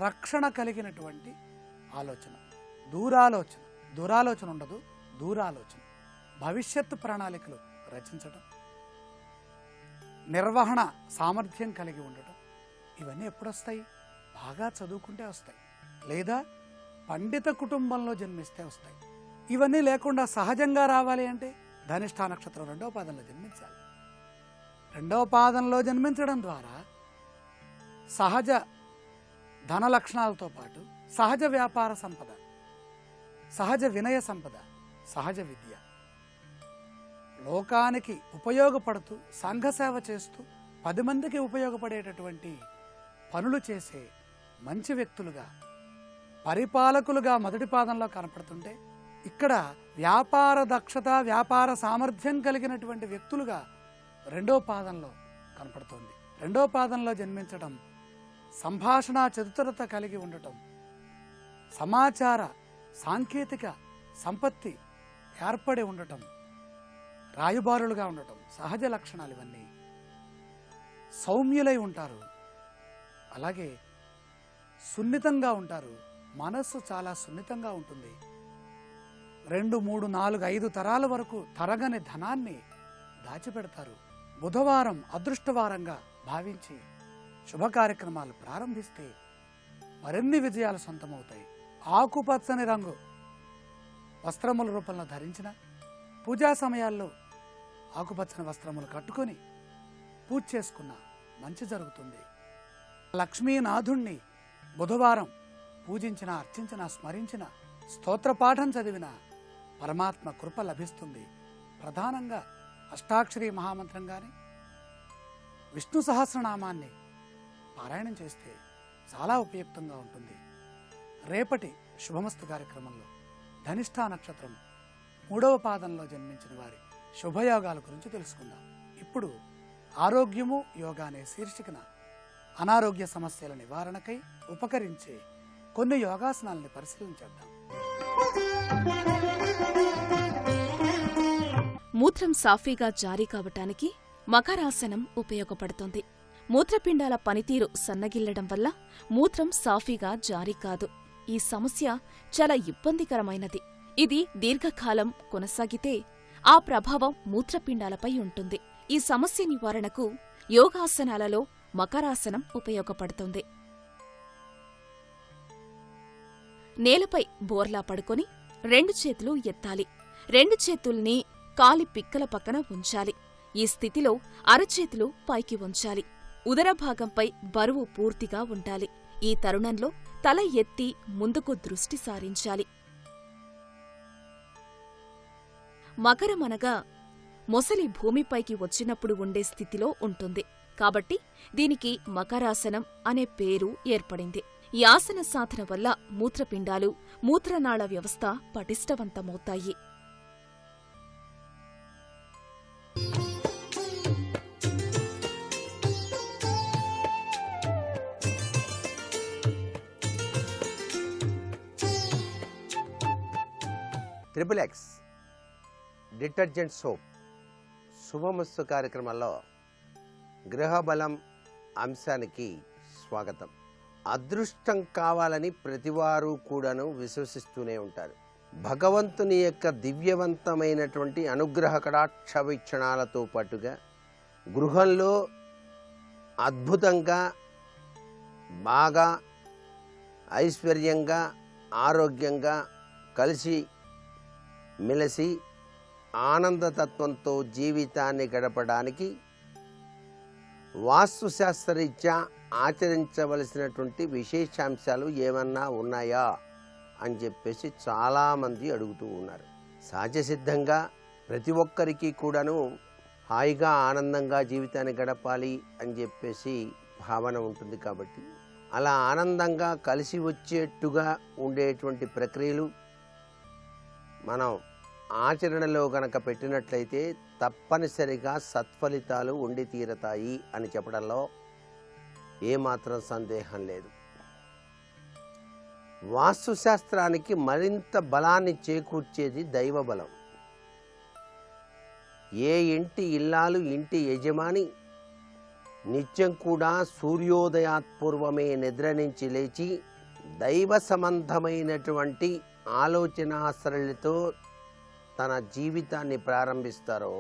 రక్షణ కలిగినటువంటి ఆలోచన, దురాలోచన ఉండదు, దూరాలోచన. భవిష్యత్తు ప్రణాళికలు రచించడం, నిర్వహణ సామర్థ్యం కలిగి ఉండటం. ఇవన్నీ ఎప్పుడొస్తాయి? బాగా చదువుకుంటే వస్తాయి, లేదా పండిత కుటుంబంలో జన్మిస్తే వస్తాయి. ఇవన్నీ లేకుండా సహజంగా రావాలి అంటే ధనిష్ఠ నక్షత్రం రెండవ పాదంలో జన్మించాలి. రెండవ పాదంలో జన్మించడం ద్వారా సహజ ధన లక్షణాలతో పాటు సహజ వ్యాపార సంపద, సహజ వినయ సంపద, సహజ విద్య, లోకానికి ఉపయోగపడుతూ సంఘసేవ చేస్తూ 10 మందికి ఉపయోగపడేటటువంటి పనులు చేసే మంచి వ్యక్తులుగా, పరిపాలకులుగా మొదటి పాదంలో కనపడుతుంటే, ఇక్కడ వ్యాపార దక్షత, వ్యాపార సామర్థ్యం కలిగినటువంటి వ్యక్తులుగా రెండో పాదంలో కనపడుతోంది. రెండో పాదంలో జన్మించడం, సంభాషణ చతురత కలిగి ఉండటం, సమాచార సాంకేతిక సంపత్తి ఏర్పడి ఉండటం, రాయుబారులుగా ఉండటం, సహజ లక్షణాలు. ఇవన్నీ సౌమ్యులై ఉంటారు, అలాగే సున్నితంగా ఉంటారు. మనస్సు చాలా సున్నితంగా ఉంటుంది. 2, 3, 4, 5 తరాల వరకు తరగని ధనాన్ని దాచిపెడతారు. బుధవారం అదృష్టవారంగా భావించి శుభ కార్యక్రమాలు ప్రారంభిస్తే మరిన్ని విజయాలు సొంతమవుతాయి. ఆకుపచ్చని రంగు వస్త్రముల రూపంలో ధరించిన, పూజా సమయాల్లో ఆకుపచ్చని వస్త్రములు కట్టుకొని పూజ చేసుకున్న మంచి జరుగుతుంది. లక్ష్మీనాథుణ్ణి బుధవారం పూజించిన, అర్చించిన, స్మరించిన, స్తోత్రపాఠం చదివిన పరమాత్మ కృప లభిస్తుంది. ప్రధానంగా అష్టాక్షరి మహామంత్రం కానీ విష్ణు సహస్రనామాన్ని పారాయణం చేస్తే చాలా ఉపయుక్తంగా ఉంటుంది. రేపటి శుభమస్తు కార్యక్రమంలో ధనిష్ఠ నక్షత్రం 3వ పాదంలో జన్మించిన వారి శుభయోగాల గురించి తెలుసుకుందాం. ఇప్పుడు ఆరోగ్యము యోగా అనే శీర్షికన అనారోగ్య సమస్యల నివారణకై ఉపకరించే కొన్ని యోగాసనాలని పరిశీలించేద్దాం. మూత్రం సాఫీగా జారీ కావటానికి మకరాసనం ఉపయోగపడుతుంది. మూత్రపిండాల పనితీరు సన్నగిల్లడం వల్ల మూత్రం సాఫీగా జారీ కాదు. ఈ సమస్య చాలా ఇబ్బందికరమైనది. ఇది దీర్ఘకాలం కొనసాగితే ఆ ప్రభావం మూత్రపిండాలపై ఉంటుంది. ఈ సమస్య నివారణకు యోగాసనాలలో మకరాసనం ఉపయోగపడుతుంది. నేలపై బోర్లా పడుకొని 2 చేతులు ఎత్తాలి. 2 చేతుల్ని కాలి పిక్కల పక్కన ఉంచాలి. ఈ స్థితిలో అరచేతులు పైకి ఉంచాలి. ఉదర భాగంపై బరువు పూర్తిగా ఉండాలి. ఈ తరుణంలో తల ఎత్తి ముందుకు దృష్టి సారించాలి. మకరమనగా మొసలి భూమిపైకి వచ్చినప్పుడు ఉండే స్థితిలో ఉంటుంది. కాబట్టి దీనికి మకరాసనం అనే పేరు ఏర్పడింది. ఈ ఆసన సాధన వల్ల మూత్రపిండాలు, మూత్రనాళ వ్యవస్థ పటిష్టవంతమవుతాయి. ట్రిపుల్ ఎక్స్ డిటర్జెంట్ సోప్ శుభమస్తు కార్యక్రమంలో గృహబలం అంశానికి స్వాగతం. అదృష్టం కావాలని ప్రతివారు కూడాను విశ్వసిస్తూనే ఉంటారు. భగవంతుని యొక్క దివ్యవంతమైనటువంటి అనుగ్రహ కటాక్ష వీక్షణాలతో పాటుగా గృహంలో అద్భుతంగా బాగా ఐశ్వర్యంగా ఆరోగ్యంగా కలిసి మెలిసి ఆనందతత్వంతో జీవితాన్ని గడపడానికి వాస్తుశాస్త్రరీత్యా ఆచరించవలసినటువంటి విశేషాంశాలు ఏమన్నా ఉన్నాయా అని చెప్పేసి చాలామంది అడుగుతూ ఉన్నారు. సహజసిద్ధంగా ప్రతి ఒక్కరికి కూడాను హాయిగా ఆనందంగా జీవితాన్ని గడపాలి అని చెప్పేసి భావన ఉంటుంది. కాబట్టి అలా ఆనందంగా కలిసి వచ్చేట్టుగా ఉండేటువంటి ప్రక్రియలు మనం ఆచరణలో గనక పెట్టినట్లయితే తప్పనిసరిగా సత్ఫలితాలు ఉండి తీరతాయి అని చెప్పడంలో ఏమాత్రం సందేహం లేదు. వాస్తుశాస్త్రానికి మరింత బలాన్ని చేకూర్చేది దైవ బలం. ఏ ఇంటి ఇల్లాలు, ఇంటి యజమాని నిత్యం కూడా సూర్యోదయాత్పూర్వమే నిద్ర నుంచి లేచి దైవ సంబంధమైనటువంటి ఆలోచన సరళితో తన జీవితాన్ని ప్రారంభిస్తారో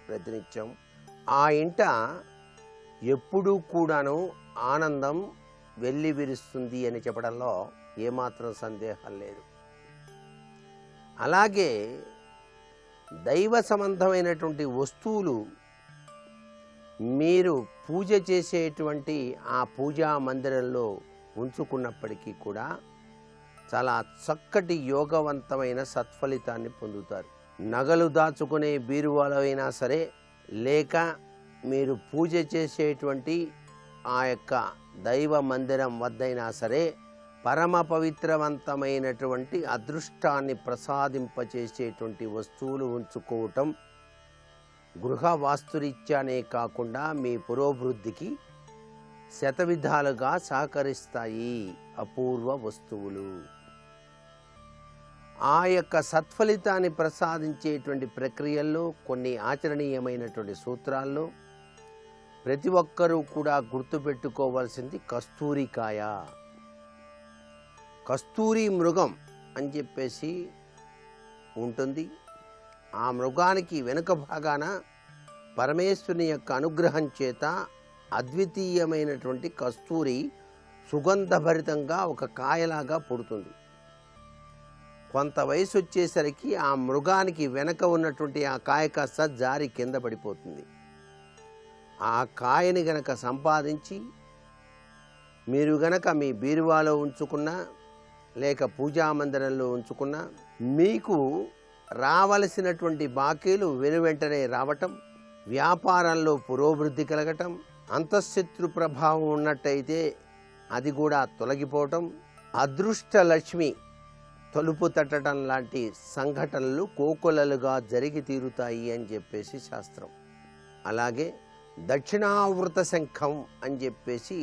ప్రతినిత్యం ఆ ఇంట ఎప్పుడూ కూడాను ఆనందం వెళ్ళి విరుస్తుంది అని చెప్పడంలో ఏమాత్రం సందేహం లేదు. అలాగే దైవ సంబంధమైనటువంటి వస్తువులు మీరు పూజ చేసేటువంటి ఆ పూజా మందిరంలో ఉంచుకున్నప్పటికీ కూడా చాలా చక్కటి యోగవంతమైన సత్ఫలితాన్ని పొందుతారు. నగలు దాచుకునే బీరువాలో అయినా సరే, లేక మీరు పూజ చేసేటువంటి ఆ యొక్క దైవ మందిరం వద్దైనా సరే, పరమ పవిత్రవంతమైనటువంటి అదృష్టాన్ని ప్రసాదింపచేసేటువంటి వస్తువులు ఉంచుకోవటం గృహ వాస్తురీత్యానే కాకుండా మీ పురోభివృద్ధికి శతవిధాలుగా సహకరిస్తాయి అపూర్వ వస్తువులు. ఆ యొక్క సత్ఫలితాన్ని ప్రసాదించేటువంటి ప్రక్రియల్లో కొన్ని ఆచరణీయమైనటువంటి సూత్రాల్లో ప్రతి ఒక్కరూ కూడా గుర్తుపెట్టుకోవాల్సింది కస్తూరికాయ. కస్తూరి మృగం అని చెప్పేసి ఉంటుంది. ఆ మృగానికి వెనుక భాగాన పరమేశ్వరుని యొక్క అనుగ్రహం చేత అద్వితీయమైనటువంటి కస్తూరి సుగంధభరితంగా ఒక కాయలాగా పుడుతుంది. కొంత వయసు వచ్చేసరికి ఆ మృగానికి వెనక ఉన్నటువంటి ఆ కాయ కాస్త జారి కింద పడిపోతుంది. ఆ కాయని గనక సంపాదించి మీరు గనక మీ బీరువాలో ఉంచుకున్నా లేక పూజా మందిరంలో ఉంచుకున్నా మీకు రావలసినటువంటి బాకీలు వెనువెంటనే రావటం, వ్యాపారంలో పురోభివృద్ధి కలగటం, అంతఃశత్రు ప్రభావం ఉన్నట్టయితే అది కూడా తొలగిపోవటం, అదృష్ట లక్ష్మి తలుపు తట్టడం లాంటి సంఘటనలు కోకొలలుగా జరిగి తీరుతాయి అని చెప్పేసి శాస్త్రం. అలాగే దక్షిణావృత శంఖం అని చెప్పేసి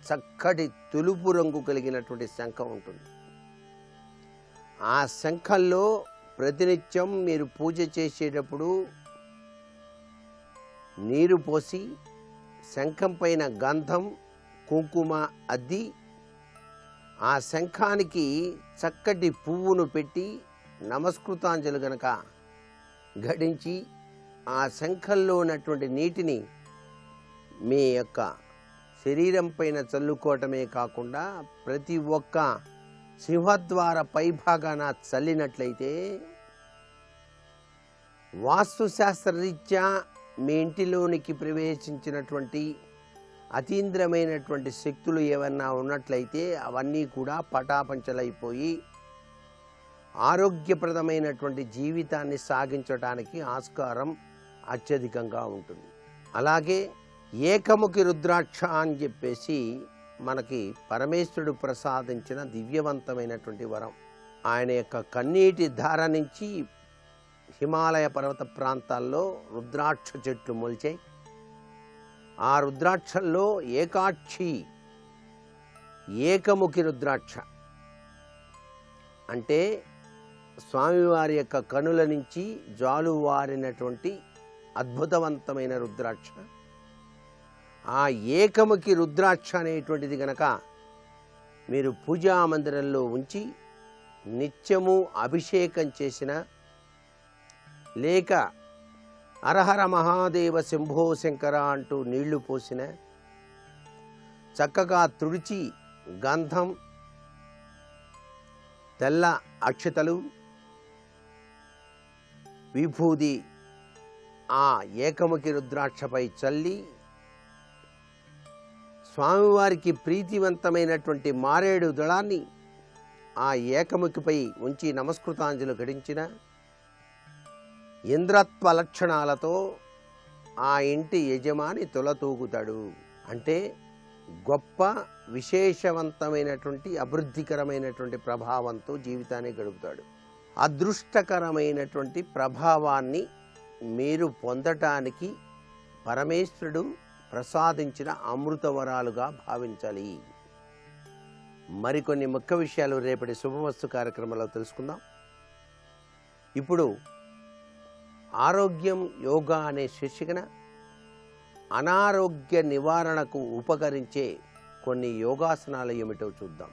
చక్కటి తెలుపు రంగు కలిగినటువంటి శంఖం ఉంటుంది. ఆ శంఖంలో ప్రతినిత్యం మీరు పూజ చేసేటప్పుడు నీరు పోసి శంఖం పైన గంధం కుంకుమ అద్ది ఆ శంఖానికి చక్కటి పువ్వును పెట్టి నమస్కృతాంజలు గనక గడించి ఆ శంఖంలో ఉన్నటువంటి నీటిని మీ యొక్క శరీరం పైన చల్లుకోవటమే కాకుండా ప్రతి ఒక్క సింహద్వార పైభాగాన చల్లినట్లయితే వాస్తుశాస్త్రరీత్యా మీ ఇంటిలోనికి ప్రవేశించినటువంటి అతీంద్రమైనటువంటి శక్తులు ఏమన్నా ఉన్నట్లయితే అవన్నీ కూడా పటాపంచలైపోయి ఆరోగ్యప్రదమైనటువంటి జీవితాన్ని సాగించడానికి ఆస్కారం అత్యధికంగా ఉంటుంది. అలాగే ఏకముఖి రుద్రాక్ష అని చెప్పేసి మనకి పరమేశ్వరుడు ప్రసాదించిన దివ్యవంతమైనటువంటి వరం. ఆయన యొక్క కన్నీటి ధార నుంచి హిమాలయ పర్వత ప్రాంతాల్లో రుద్రాక్ష చెట్లు మొలిచాయి. ఆ రుద్రాక్షల్లో ఏకాక్షి ఏకముఖి రుద్రాక్ష అంటే స్వామివారి యొక్క కనుల నుంచి జాలువారినటువంటి అద్భుతవంతమైన రుద్రాక్ష. ఆ ఏకముఖి రుద్రాక్ష అనేటువంటిది గనక మీరు పూజా మందిరంలో ఉంచి నిత్యము అభిషేకం చేసిన, లేక హరహర మహాదేవ శంభో శంకర అంటూ నీళ్లు పోసిన, చక్కగా తుడిచి గంధం, తెల్ల అక్షతలు, విభూది ఆ ఏకముఖి రుద్రాక్షపై చల్లి స్వామివారికి ప్రీతివంతమైనటువంటి మారేడు దళాన్ని ఆ ఏకముఖిపై ఉంచి నమస్కృతాంజలు ఘటించిన, ఇంద్రత్వ లక్షణాలతో ఆ ఇంటి యజమాని తొలతూగుతాడు. అంటే గొప్ప విశేషవంతమైనటువంటి అభివృద్ధికరమైనటువంటి ప్రభావంతో జీవితాన్ని గడుపుతాడు. అదృష్టకరమైనటువంటి ప్రభావాన్ని మీరు పొందటానికి పరమేశ్వరుడు ప్రసాదించిన అమృతవరాలుగా భావించాలి. మరికొన్ని ముఖ్య విషయాలు రేపటి శుభమస్తు కార్యక్రమంలో తెలుసుకుందాం. ఇప్పుడు ఆరోగ్యం యోగా అనే శీర్షికన అనారోగ్య నివారణకు ఉపకరించే కొన్ని యోగాసనాలు ఏమిటో చూద్దాం.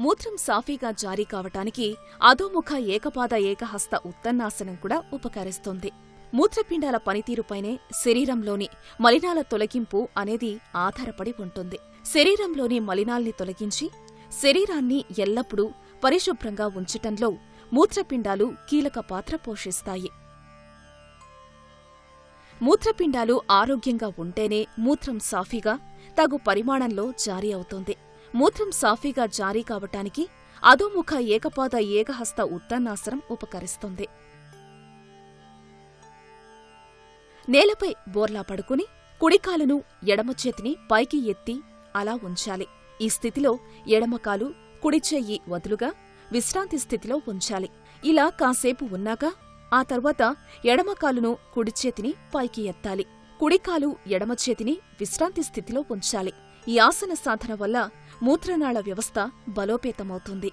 మూత్రం సాఫీగా జారీ కావటానికి అధోముఖ ఏకపాద ఏకహస్త ఉత్తన్నాసనం కూడా ఉపకరిస్తుంది. మూత్రపిండాల పనితీరుపైనే శరీరంలోని మలినాల తొలగింపు అనేది ఆధారపడి ఉంటుంది. శరీరంలోని మలినాల్ని తొలగించి శరీరాన్ని ఎల్లప్పుడూ పరిశుభ్రంగా ఉంచటంలో మూత్రపిండాలు కీలక పాత్ర పోషిస్తాయి. మూత్రపిండాలు ఆరోగ్యంగా ఉంటేనే మూత్రం సాఫీగా తగు పరిమాణంలో జారీ అవుతుంది. మూత్రం సాఫీగా జారీ కావటానికి అధోముఖ ఏకపాద ఏకహస్త ఉత్తన్నాసనం ఉపకరిస్తుంది. నేలపై బోర్లా పడుకుని కుడికాలును ఎడమ చేతిని పైకి ఎత్తి అలా ఉంచాలి. ఈ స్థితిలో ఎడమకాలు కుడి చెయ్యి వదులుగా విశ్రాంతి స్థితిలో ఉంచాలి. ఇలా కాసేపు ఉన్నాక ఆ తర్వాత ఎడమకాలును కుడి చేతిని పైకి ఎత్తాలి. కుడికాలు ఎడమ చేతిని విశ్రాంతి స్థితిలో ఉంచాలి. ఈ ఆసన సాధన వల్ల మూత్రనాళ వ్యవస్థ బలోపేతమవుతుంది.